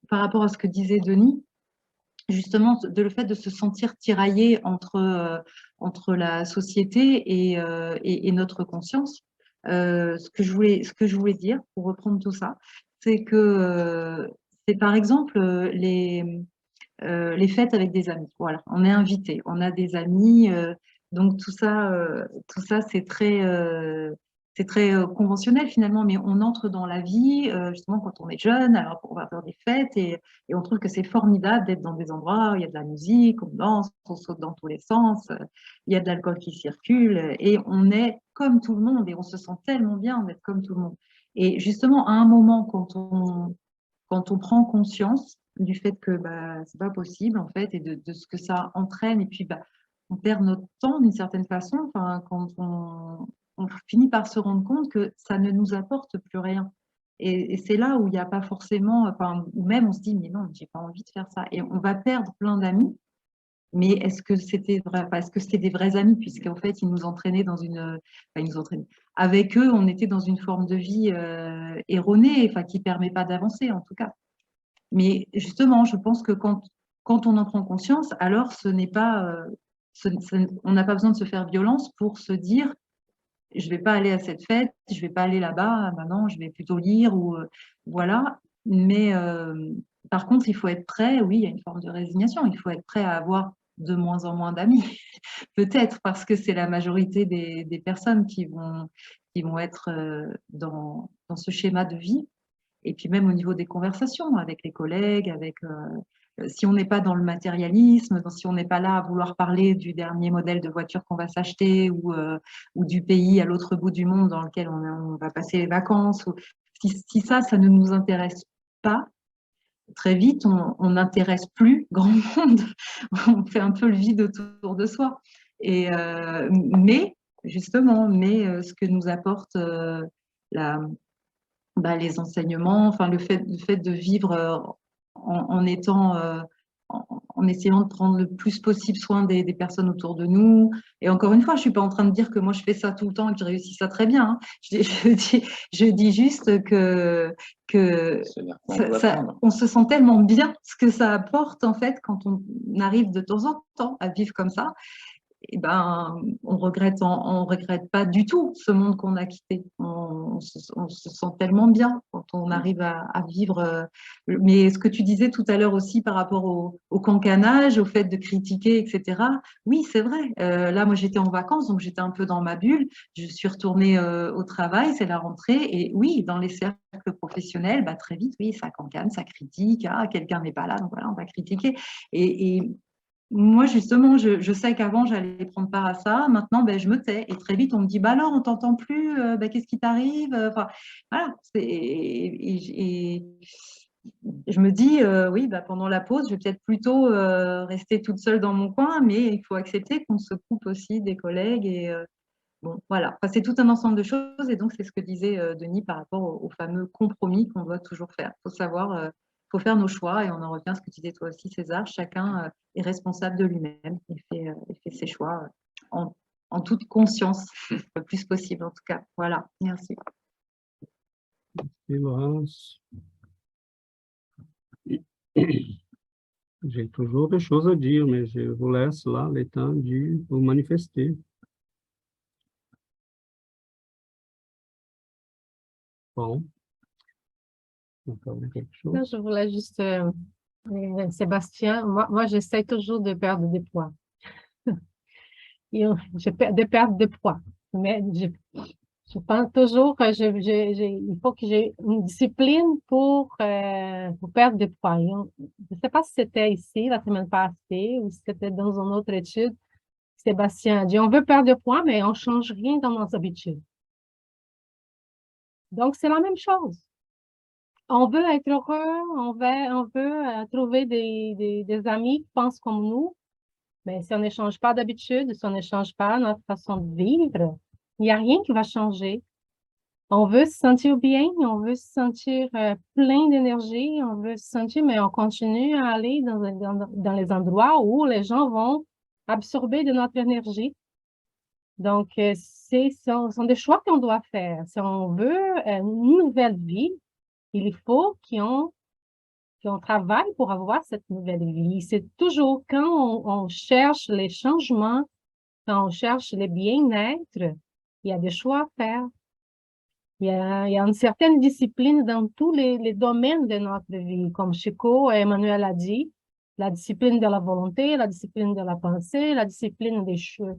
par rapport à ce que disait Denis, justement, le fait de se sentir tiraillé entre la société et notre conscience. Ce que je voulais dire, pour reprendre tout ça, c'est que c'est par exemple les fêtes avec des amis. Voilà, on est invité, on a des amis, donc tout ça c'est très conventionnel finalement, mais on entre dans la vie justement quand on est jeune, alors on va faire des fêtes et on trouve que c'est formidable d'être dans des endroits où il y a de la musique, on danse, on saute dans tous les sens, il y a de l'alcool qui circule et on est comme tout le monde et on se sent tellement bien d'être comme tout le monde. Et justement, à un moment, quand on prend conscience du fait que c'est pas possible en fait et de ce que ça entraîne et puis on perd notre temps d'une certaine façon, enfin, quand on finit par se rendre compte que ça ne nous apporte plus rien. Et c'est là où il n'y a pas forcément, enfin, ou même on se dit mais non, j'ai pas envie de faire ça et on va perdre plein d'amis. Mais est-ce que c'était vrai, est-ce que c'était des vrais amis puisqu'en fait ils nous entraînaient dans ils nous entraînaient. Avec eux, on était dans une forme de vie erronée, enfin qui permet pas d'avancer en tout cas. Mais justement, je pense que quand on en prend conscience, alors ce n'est pas, on n'a pas besoin de se faire violence pour se dire je ne vais pas aller à cette fête, je ne vais pas aller là-bas, maintenant je vais plutôt lire ou voilà. Mais par contre, il faut être prêt, oui, il y a une forme de résignation, il faut être prêt à avoir de moins en moins d'amis, peut-être parce que c'est la majorité des personnes qui vont être dans ce schéma de vie. Et puis même au niveau des conversations avec les collègues, si on n'est pas dans le matérialisme, si on n'est pas là à vouloir parler du dernier modèle de voiture qu'on va s'acheter ou du pays à l'autre bout du monde dans lequel on va passer les vacances, si ça ne nous intéresse pas, très vite, on n'intéresse plus grand monde. On fait un peu le vide autour de soi. Mais justement, ce que nous apporte les enseignements, enfin le fait de vivre en essayant de prendre le plus possible soin des personnes autour de nous. Et encore une fois, je ne suis pas en train de dire que moi je fais ça tout le temps et que je réussis ça très bien, hein. Je dis juste que on se sent tellement bien ce que ça apporte en fait quand on arrive de temps en temps à vivre comme ça. Eh ben, on regrette pas du tout ce monde qu'on a quitté. On se sent tellement bien quand on arrive à vivre. Mais ce que tu disais tout à l'heure aussi par rapport au cancanage, au fait de critiquer, etc. Oui, c'est vrai. Là, moi, j'étais en vacances, donc j'étais un peu dans ma bulle. Je suis retournée au travail, c'est la rentrée. Et oui, dans les cercles professionnels, très vite, oui, ça cancane, ça critique. Ah, quelqu'un n'est pas là, donc voilà, on va critiquer. Et moi, justement, je sais qu'avant, j'allais prendre part à ça. Maintenant, je me tais. Et très vite, on me dit, alors, on t'entend plus, qu'est-ce qui t'arrive? Enfin, voilà. Et je me dis, oui, pendant la pause, je vais peut-être plutôt rester toute seule dans mon coin, mais il faut accepter qu'on se coupe aussi des collègues. Et bon, voilà. Enfin, c'est tout un ensemble de choses. Et donc, c'est ce que disait Denis par rapport au fameux compromis qu'on doit toujours faire. Il faut savoir faut faire nos choix et on en revient à ce que tu disais toi aussi, César. Chacun est responsable de lui-même. Il fait ses choix en toute conscience, le plus possible en tout cas. Voilà, merci. Merci, Laurence. J'ai toujours des choses à dire, mais je vous laisse là le temps de vous manifester. Bon. Encore quelque chose? Je voulais juste, Sébastien, moi j'essaie toujours de perdre des poids. De perdre de poids. Mais je pense toujours que il faut que j'ai une discipline pour perdre des poids. Je ne sais pas si c'était ici la semaine passée ou si c'était dans une autre étude. Sébastien a dit, on veut perdre du poids, mais on ne change rien dans nos habitudes. Donc, c'est la même chose. On veut être heureux, on veut trouver des amis qui pensent comme nous, mais si on ne change pas d'habitude, si on ne change pas notre façon de vivre, il n'y a rien qui va changer. On veut se sentir bien, on veut se sentir plein d'énergie, on veut se sentir, mais on continue à aller dans les endroits où les gens vont absorber de notre énergie. Donc, ce sont des choix qu'on doit faire. Si on veut une nouvelle vie, il faut qu'on travaille pour avoir cette nouvelle vie. C'est toujours quand on cherche les changements, quand on cherche le bien-être, il y a des choix à faire. Il y a une certaine discipline dans tous les domaines de notre vie. Comme Chico et Emmanuel a dit, la discipline de la volonté, la discipline de la pensée, la discipline des choix.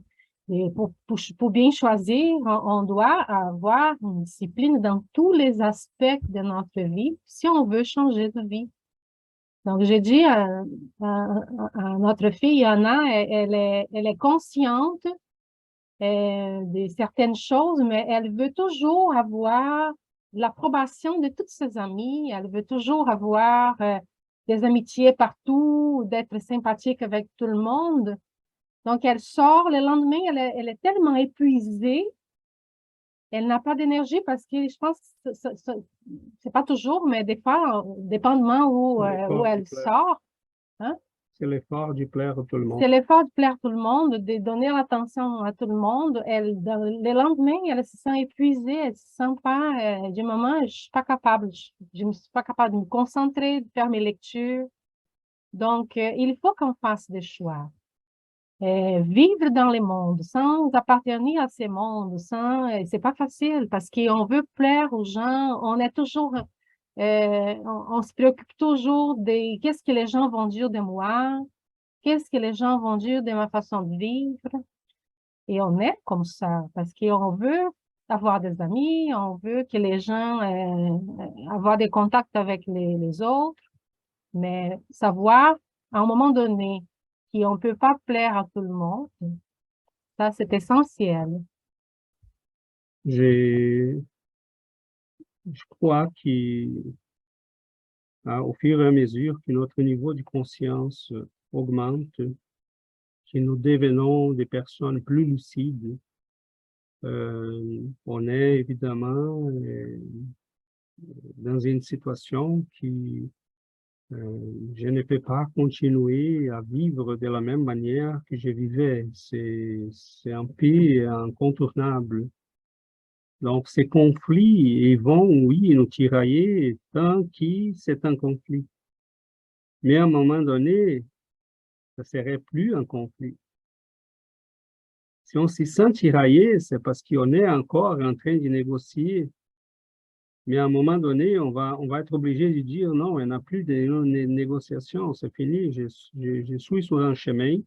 Et pour bien choisir, on doit avoir une discipline dans tous les aspects de notre vie si on veut changer de vie. Donc, j'ai dit à notre fille, Anna, elle est consciente de certaines choses, mais elle veut toujours avoir l'approbation de toutes ses amies. Elle veut toujours avoir des amitiés partout, d'être sympathique avec tout le monde. Donc, elle sort, le lendemain, elle est tellement épuisée, elle n'a pas d'énergie parce que je pense que c'est pas toujours, mais des fois, dépendamment où elle sort. Hein? C'est l'effort de plaire à tout le monde. C'est l'effort de plaire à tout le monde, de donner l'attention à tout le monde. Le lendemain, elle se sent épuisée, elle se sent pas, du moment, je suis pas capable, je ne suis pas capable de me concentrer, de faire mes lectures. Donc, il faut qu'on fasse des choix. vivre dans les mondes, sans appartenir à ces mondes, c'est pas facile parce qu'on veut plaire aux gens, on est toujours, on se préoccupe toujours de qu'est-ce que les gens vont dire de moi, qu'est-ce que les gens vont dire de ma façon de vivre. Et on est comme ça parce qu'on veut avoir des amis, on veut que les gens avoir des contacts avec les autres, mais savoir à un moment donné qu'on ne peut pas plaire à tout le monde, ça c'est essentiel. Je crois qu'au fur et à mesure que notre niveau de conscience augmente, que nous devenons des personnes plus lucides, on est évidemment dans une situation qui je ne peux pas continuer à vivre de la même manière que je vivais. C'est un peu incontournable. Donc, ces conflits, ils vont, oui, nous tirailler tant que c'est un conflit. Mais à un moment donné, ça serait plus un conflit. Si on se sent tiraillé, c'est parce qu'on est encore en train de négocier. Mais à un moment donné, on va être obligé de dire non, il n'y a plus de négociation, c'est fini, je suis sur un chemin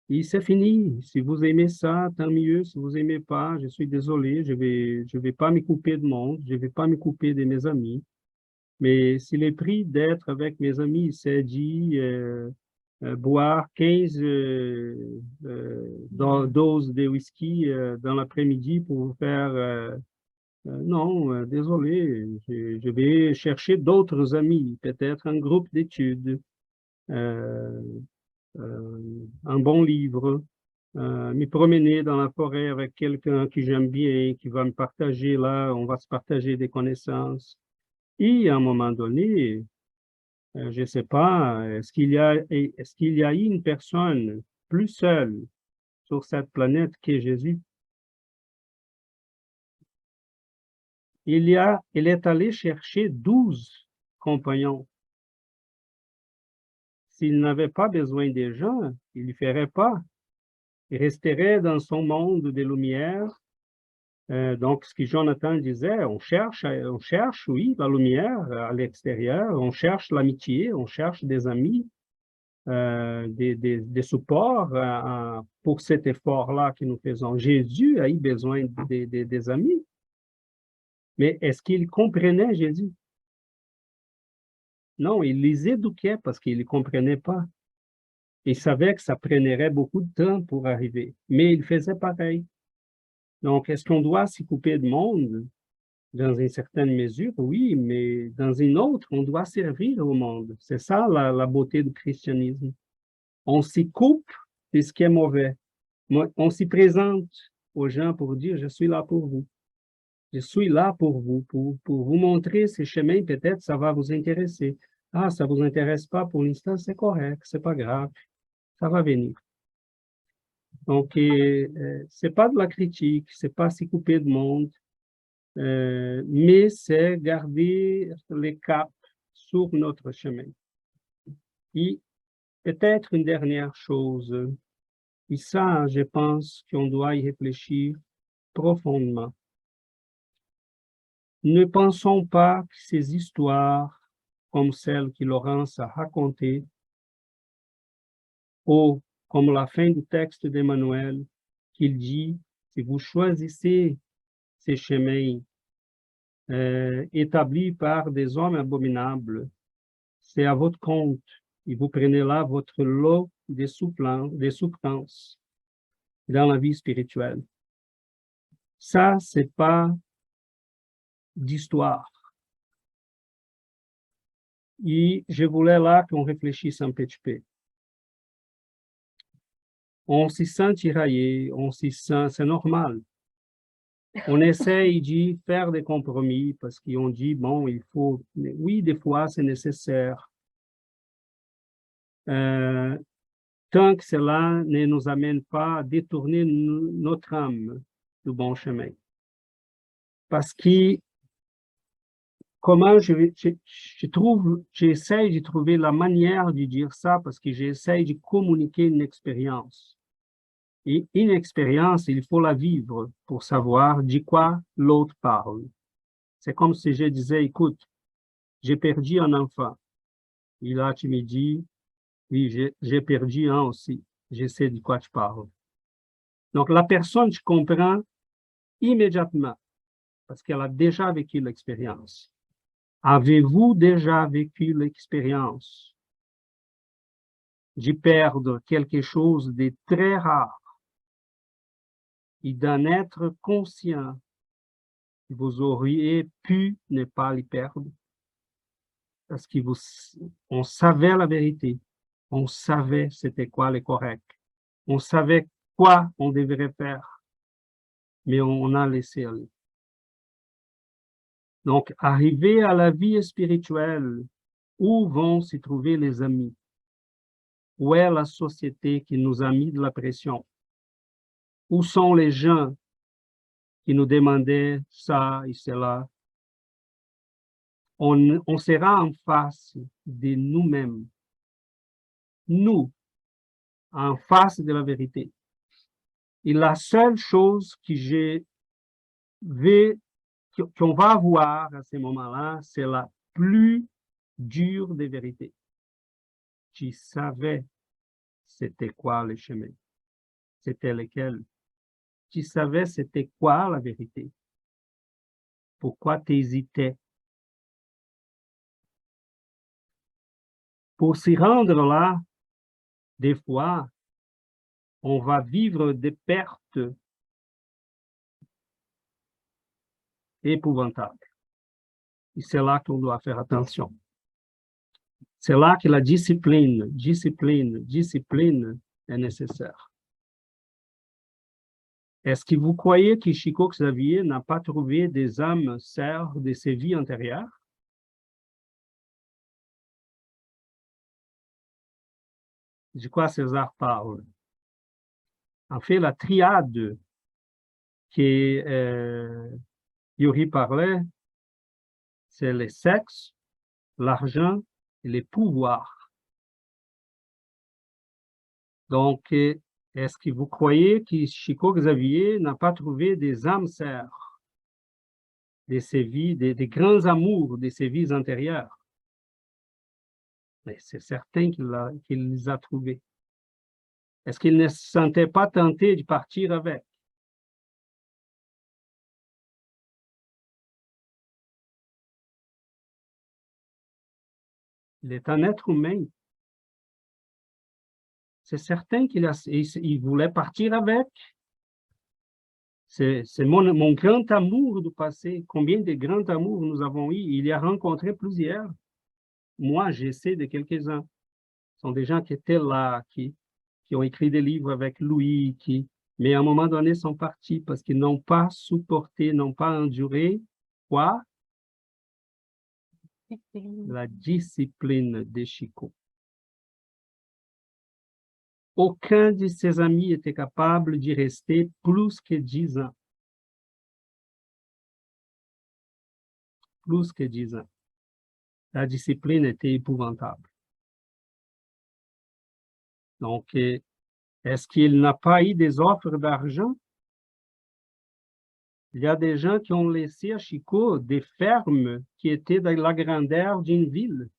et c'est fini. Si vous aimez ça, tant mieux. Si vous n'aimez pas, je suis désolé, je vais pas me couper de monde, je vais pas me couper de mes amis. Mais si le prix d'être avec mes amis, c'est dit boire 15 doses de whisky dans l'après-midi pour faire non, désolé, je vais chercher d'autres amis, peut-être un groupe d'études, euh, un bon livre, me promener dans la forêt avec quelqu'un que j'aime bien, qui va me partager là, on va se partager des connaissances. Et à un moment donné, je ne sais pas, est-ce qu'il y a une personne plus seule sur cette planète que Jésus? Il est allé chercher 12 compagnons. S'il n'avait pas besoin des gens, il ne le ferait pas. Il resterait dans son monde de lumière. Donc, ce que Jonathan disait, on cherche, oui, la lumière à l'extérieur, on cherche l'amitié, on cherche des amis, des supports pour cet effort-là que nous faisons. Jésus a eu besoin des amis. Mais est-ce qu'il comprenait Jésus? Non, il les éduquait parce qu'il ne comprenait pas. Il savait que ça prendrait beaucoup de temps pour arriver, mais il faisait pareil. Donc, est-ce qu'on doit s'y couper de monde? Dans une certaine mesure, oui, mais dans une autre, on doit servir au monde. C'est ça la beauté du christianisme. On s'y coupe de ce qui est mauvais. On s'y présente aux gens pour dire, je suis là pour vous. Je suis là pour vous, pour vous montrer ces chemins, peut-être ça va vous intéresser. Ah, ça vous intéresse pas pour l'instant, c'est correct, c'est pas grave, ça va venir. Donc, c'est pas de la critique, c'est pas s'y couper de monde, mais c'est garder les caps sur notre chemin. Et peut-être une dernière chose, et ça, je pense qu'on doit y réfléchir profondément. Ne pensons pas que ces histoires, comme celle que Laurence a racontée, ou comme la fin du texte d'Emmanuel, qu'il dit, si vous choisissez ces chemins établis par des hommes abominables, c'est à votre compte, et vous prenez là votre lot des souffrances dans la vie spirituelle. Ça, c'est pas d'histoire. Et je voulais là qu'on réfléchisse un petit peu. On s'y sent tiraillé, on s'y sent, c'est normal. On essaye de faire des compromis parce qu'on dit, bon, il faut, oui, des fois, c'est nécessaire. Tant que cela ne nous amène pas à détourner notre âme du bon chemin. Parce que, comment j'essaye de trouver la manière de dire ça parce que j'essaye de communiquer une expérience. Et une expérience, il faut la vivre pour savoir de quoi l'autre parle. C'est comme si je disais, écoute, j'ai perdu un enfant. Et là, tu me dis, oui, j'ai perdu un aussi. Je sais de quoi tu parles. Donc, la personne, tu comprends immédiatement parce qu'elle a déjà vécu l'expérience. Avez-vous déjà vécu l'expérience de perdre quelque chose de très rare et d'en être conscient que vous auriez pu ne pas le perdre parce qu'on savait la vérité, on savait c'était quoi le correct, on savait quoi on devrait faire, mais on a laissé aller. Donc, arriver à la vie spirituelle, où vont se trouver les amis? Où est la société qui nous a mis de la pression? Où sont les gens qui nous demandaient ça et cela? On sera en face de nous-mêmes, nous, en face de la vérité. Et la seule chose qu'on va avoir à ce moment-là, c'est la plus dure des vérités. Tu savais c'était quoi le chemin, c'était lequel. Tu savais c'était quoi la vérité. Pourquoi tu hésitais? Pour s'y rendre là, des fois, on va vivre des pertes épouvantables. Et c'est là qu'on doit faire attention. C'est là que la discipline est nécessaire. Est-ce que vous croyez que Chico Xavier n'a pas trouvé des âmes sœurs de ses vies antérieures? De quoi César parle? En fait, la triade que Yuri parlait, c'est le sexe, l'argent et les pouvoirs. Donc, est-ce que vous croyez que Chico Xavier n'a pas trouvé des âmes sœurs de ses vies, des grands amours de ses vies antérieures? Mais c'est certain qu'il les a trouvés. Est-ce qu'il ne se sentait pas tenté de partir avec? Il est un être humain. C'est certain qu'il voulait partir avec. C'est mon grand amour du passé. Combien de grands amours nous avons eu? Il y a rencontré plusieurs. Moi, j'essaie de quelques-uns. Ce sont des gens qui étaient là, qui ont écrit des livres avec Louis, mais à un moment donné sont partis parce qu'ils n'ont pas supporté, n'ont pas enduré quoi? La discipline de Chico. Aucun de ses amis était capable d'y rester plus que 10 ans. Plus que 10 ans. La discipline était épouvantable. Donc, est-ce qu'il n'a pas eu des offres d'argent? Il y a des gens qui ont laissé à Chico des fermes qui étaient de la grandeur d'une ville.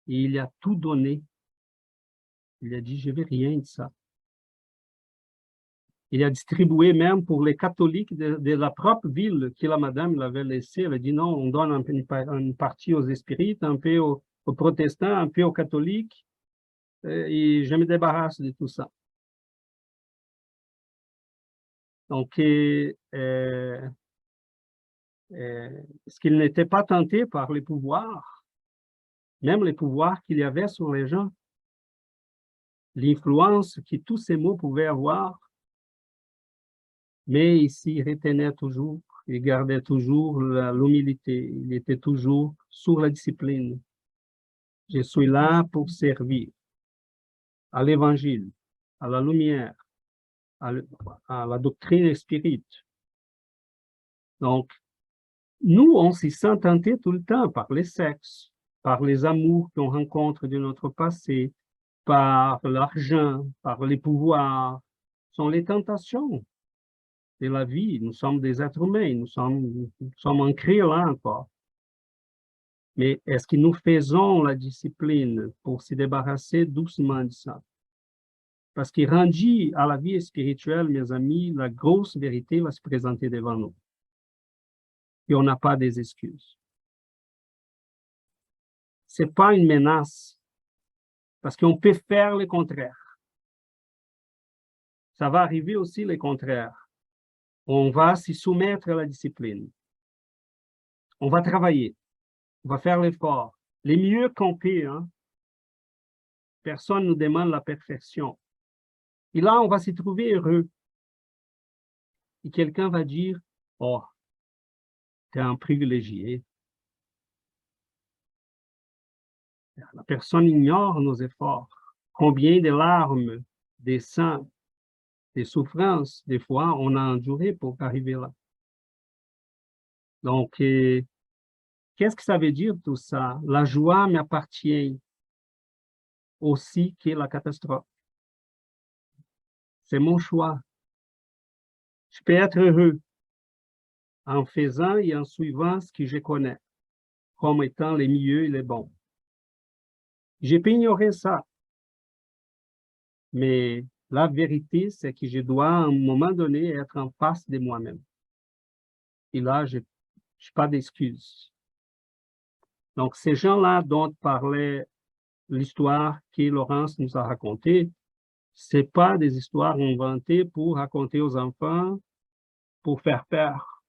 Et il a tout donné. Il a dit, je ne veux rien de ça. Il a distribué même pour les catholiques de la propre ville que la madame l'avait laissé. Elle a dit, non, on donne une partie aux spirites, un peu aux protestants, un peu aux catholiques. Et je me débarrasse de tout ça. Donc, est-ce qu'il n'était pas tenté par les pouvoirs, même les pouvoirs qu'il y avait sur les gens, l'influence que tous ces mots pouvaient avoir, mais il s'y retenait toujours, il gardait toujours l'humilité, il était toujours sur la discipline. Je suis là pour servir à l'évangile, à la lumière, à la doctrine spirite. Donc, nous, on s'y sent tenté tout le temps par les sexes, par les amours qu'on rencontre de notre passé, par l'argent, par les pouvoirs, sont les tentations de la vie. Nous sommes des êtres humains, nous sommes ancrés là encore. Mais est-ce que nous faisons la discipline pour se débarrasser doucement de ça? Parce que rendu à la vie spirituelle, mes amis, la grosse vérité va se présenter devant nous. Et on n'a pas des excuses. Ce n'est pas une menace, parce qu'on peut faire le contraire. Ça va arriver aussi le contraire. On va se soumettre à la discipline. On va travailler. On va faire l'effort. Le mieux qu'on peut. Hein? Personne ne nous demande la perfection. Et là, on va se trouver heureux. Et quelqu'un va dire, « Oh, tu es un privilégié. » La personne ignore nos efforts. Combien de larmes, des sang, des souffrances, des fois, on a enduré pour arriver là. Donc, qu'est-ce que ça veut dire tout ça? La joie m'appartient aussi que la catastrophe. C'est mon choix. Je peux être heureux en faisant et en suivant ce que je connais comme étant les mieux et les bons. Je peux ignorer ça. Mais la vérité, c'est que je dois, à un moment donné, être en face de moi-même. Et là, je n'ai pas d'excuses. Donc, ces gens-là dont parlait l'histoire que Laurence nous a racontée, ce n'est pas des histoires inventées pour raconter aux enfants, pour faire peur.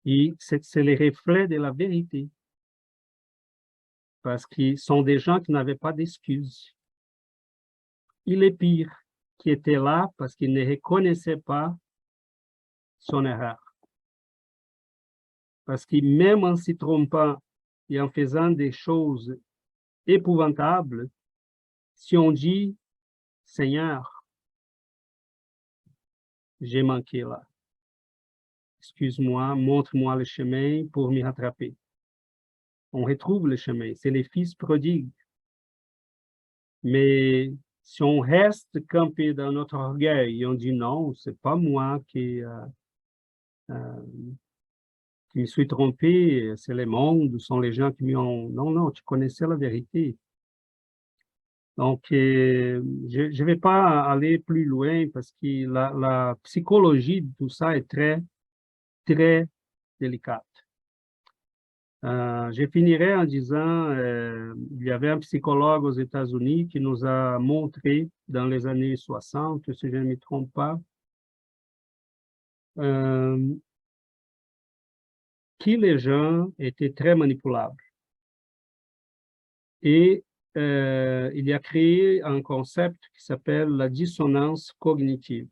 Et c'est le reflet de la vérité. Parce qu'ils sont des gens qui n'avaient pas d'excuses. Il est pire, qui étaient là parce qu'ils ne reconnaissaient pas son erreur. Parce que même en s'y trompant et en faisant des choses épouvantables, si on dit « Seigneur, j'ai manqué là. Excuse-moi, montre-moi le chemin pour m'y rattraper. » On retrouve le chemin, c'est les fils prodigues. Mais si on reste campé dans notre orgueil et on dit « Non, c'est pas moi qui me suis trompé, c'est le monde, ce sont les gens qui m'y ont... » Non, non, tu connaissais la vérité. Donc, je ne vais pas aller plus loin parce que la psychologie de tout ça est très, très délicate. Je finirai en disant, il y avait un psychologue aux États-Unis qui nous a montré dans les années 60, si je ne me trompe pas, que les gens étaient très manipulables. Et il a créé un concept qui s'appelle la dissonance cognitive.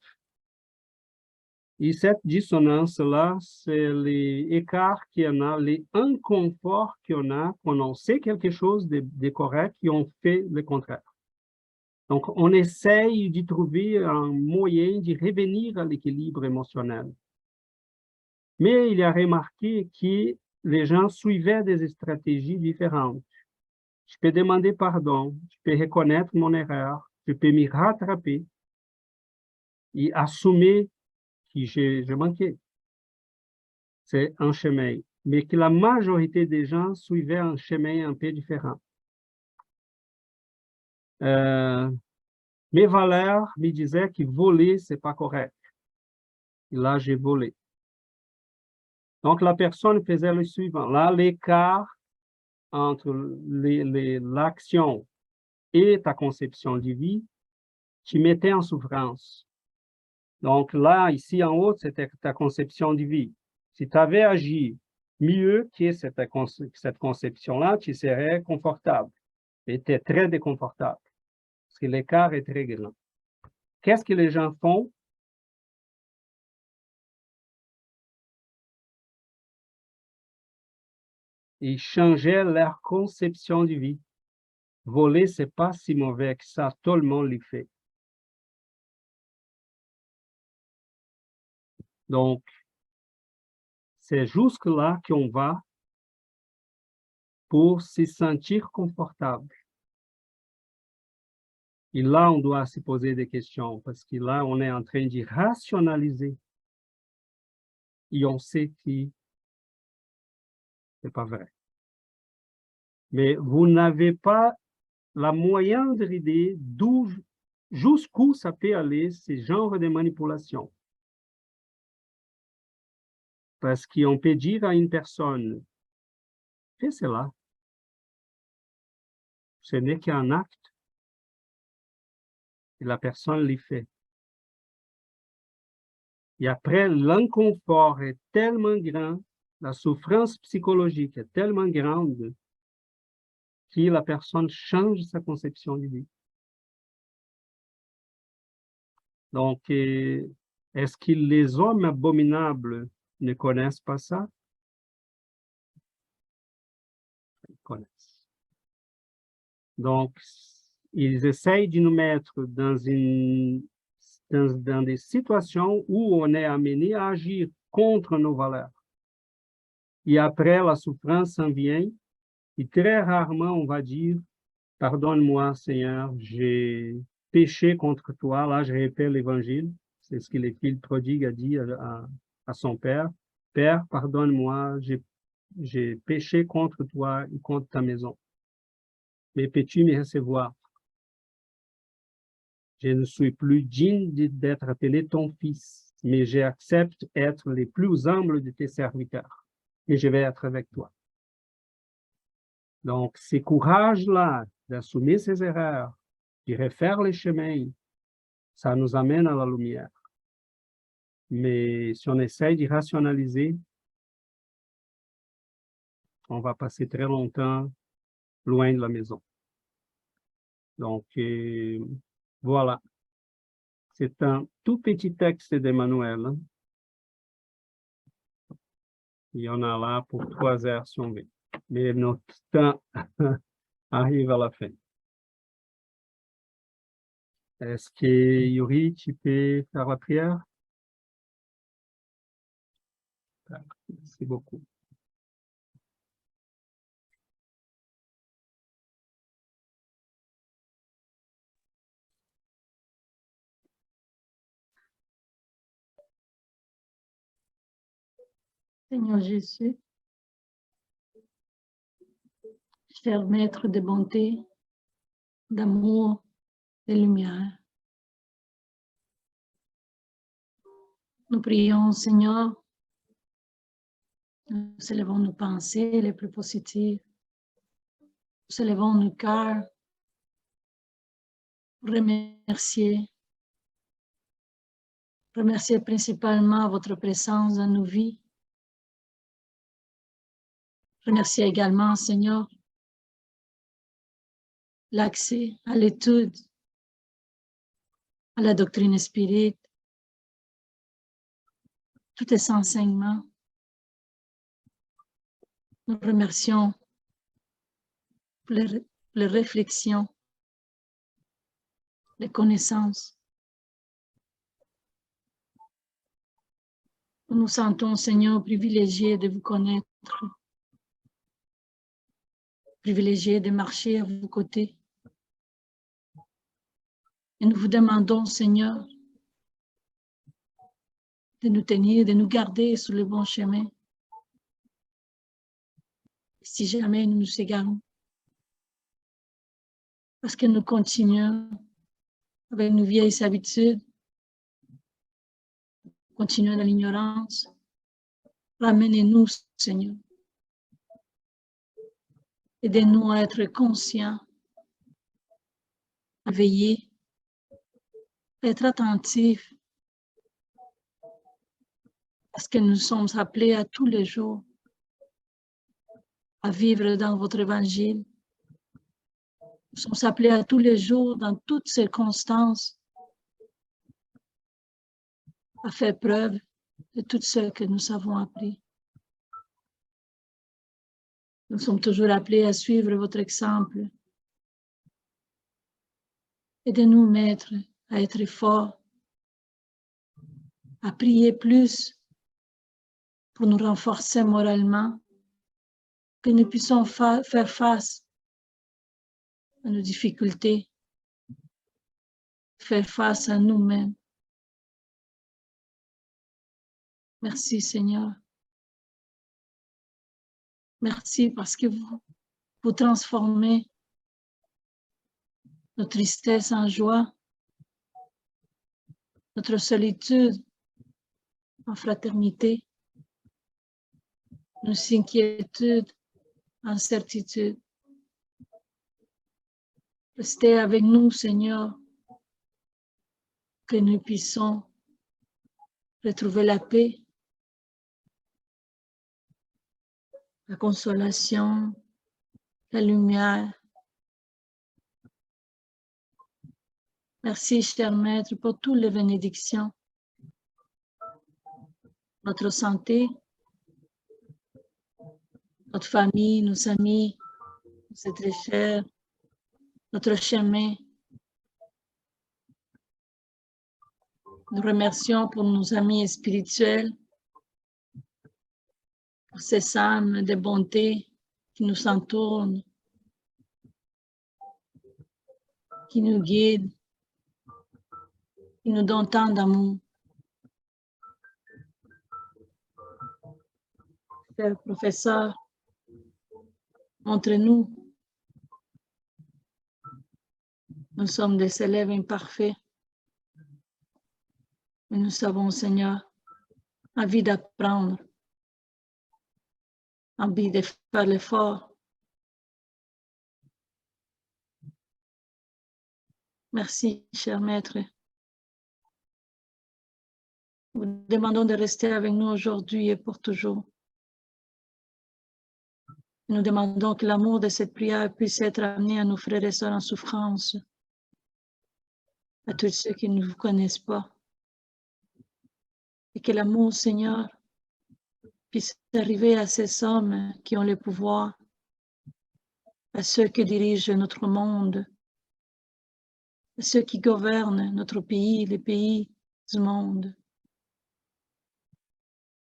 Et cette dissonance-là, c'est l'écart qu'il y en a, les inconforts qu'il y en a, quand on sait quelque chose de correct et on fait le contraire. Donc, on essaye de trouver un moyen de revenir à l'équilibre émotionnel. Mais il a remarqué que les gens suivaient des stratégies différentes. Je peux demander pardon, je peux reconnaître mon erreur, je peux m'y rattraper et assumer que j'ai manqué. C'est un chemin. Mais que la majorité des gens suivaient un chemin un peu différent. Mes valeurs me disaient que voler, ce n'est pas correct. Et là, j'ai volé. Donc, la personne faisait le suivant. Là, l'écart entre l'action et ta conception de vie, tu mettais en souffrance. Donc là, ici en haut, c'était ta conception de vie. Si tu avais agi mieux que cette conception-là, tu serais confortable. Et tu es très déconfortable. Parce que l'écart est très grand. Qu'est-ce que les gens font? Ils changeaient leur conception de vie. Voler, ce n'est pas si mauvais que ça. Tout le monde le fait. Donc, c'est jusque-là qu'on va pour se sentir confortable. Et là, on doit se poser des questions parce que là, on est en train de rationaliser. Et on sait que c'est pas vrai. Mais vous n'avez pas la moindre idée jusqu'où ça peut aller, ce genre de manipulation. Parce qu'on peut dire à une personne, fais cela. Ce n'est qu'un acte. Et la personne l'y fait. Et après, l'inconfort est tellement grand, la souffrance psychologique est tellement grande que la personne change sa conception de vie. Donc, est-ce que les hommes abominables ne connaissent pas ça? Ils connaissent. Donc, ils essayent de nous mettre dans des situations où on est amené à agir contre nos valeurs. Et après, la souffrance s'en vient, et très rarement, on va dire, « Pardonne-moi, Seigneur, j'ai péché contre toi. » Là, je répète l'Évangile. C'est ce que le fils prodigue a dit à son père. « Père, pardonne-moi, j'ai péché contre toi et contre ta maison. Mais peux-tu me recevoir? Je ne suis plus digne d'être appelé ton fils, mais j'accepte être le plus humble de tes serviteurs. Et je vais être avec toi. » Donc, ce courage-là d'assumer ses erreurs, de refaire les chemins, ça nous amène à la lumière. Mais si on essaye de rationaliser, on va passer très longtemps loin de la maison. Donc, voilà. C'est un tout petit texte d'Emmanuel. Il y en a là pour 3 heures si on veut. Mais notre temps arrive à la fin. Est-ce que Yuri, tu peux faire la prière? Merci beaucoup. Seigneur Jésus, cher Maître de bonté, d'amour, de lumière, nous prions, Seigneur, nous élevons nos pensées les plus positives, nous élevons nos cœurs pour remercier principalement votre présence dans nos vies. Remercier également, Seigneur, l'accès à l'étude, à la doctrine spirite, tous ces enseignements. Nous remercions pour les réflexions, les connaissances. Nous nous sentons, Seigneur, privilégiés de vous connaître, privilégiés de marcher à vos côtés. Et nous vous demandons, Seigneur, de nous tenir, de nous garder sur le bon chemin. Si jamais nous nous égarons, parce que nous continuons avec nos vieilles habitudes, continuons dans l'ignorance, ramenez-nous, Seigneur. Aidez-nous à être conscients, à veiller, à être attentifs, parce que nous sommes appelés à tous les jours à vivre dans votre évangile. Nous sommes appelés à tous les jours, dans toutes circonstances, à faire preuve de tout ce que nous avons appris. Nous sommes toujours appelés à suivre votre exemple. Aidez-nous, Maître, à être forts, à prier plus pour nous renforcer moralement, que nous puissions faire face à nos difficultés, faire face à nous-mêmes. Merci Seigneur. Merci parce que vous transformez notre tristesse en joie, notre solitude en fraternité, nos inquiétudes en certitude. Restez avec nous, Seigneur, que nous puissions retrouver la paix, la consolation, la lumière. Merci, cher Maître, pour toutes les bénédictions, notre santé, notre famille, nos amis, nos êtres chers, notre chemin. Nous remercions pour nos amis spirituels, pour ces âmes de bonté qui nous entourent, qui nous guident, qui nous donnent tant d'amour. Cher professeur, montre-nous. Nous sommes des élèves imparfaits. Mais nous savons, Seigneur, envie d'apprendre, envie de faire l'effort. Merci, cher Maître. Nous demandons de rester avec nous aujourd'hui et pour toujours. Nous demandons que l'amour de cette prière puisse être amené à nos frères et sœurs en souffrance, à tous ceux qui ne vous connaissent pas. Et que l'amour, Seigneur, puisse arriver à ces hommes qui ont le pouvoir, à ceux qui dirigent notre monde, à ceux qui gouvernent notre pays, les pays du monde,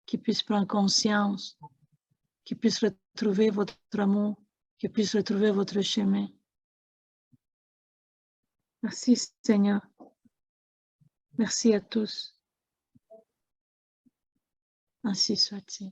qui puissent prendre conscience, qui puissent retrouver votre amour, qui puissent retrouver votre chemin. Merci, Seigneur. Merci à tous. Ainsi soit-il.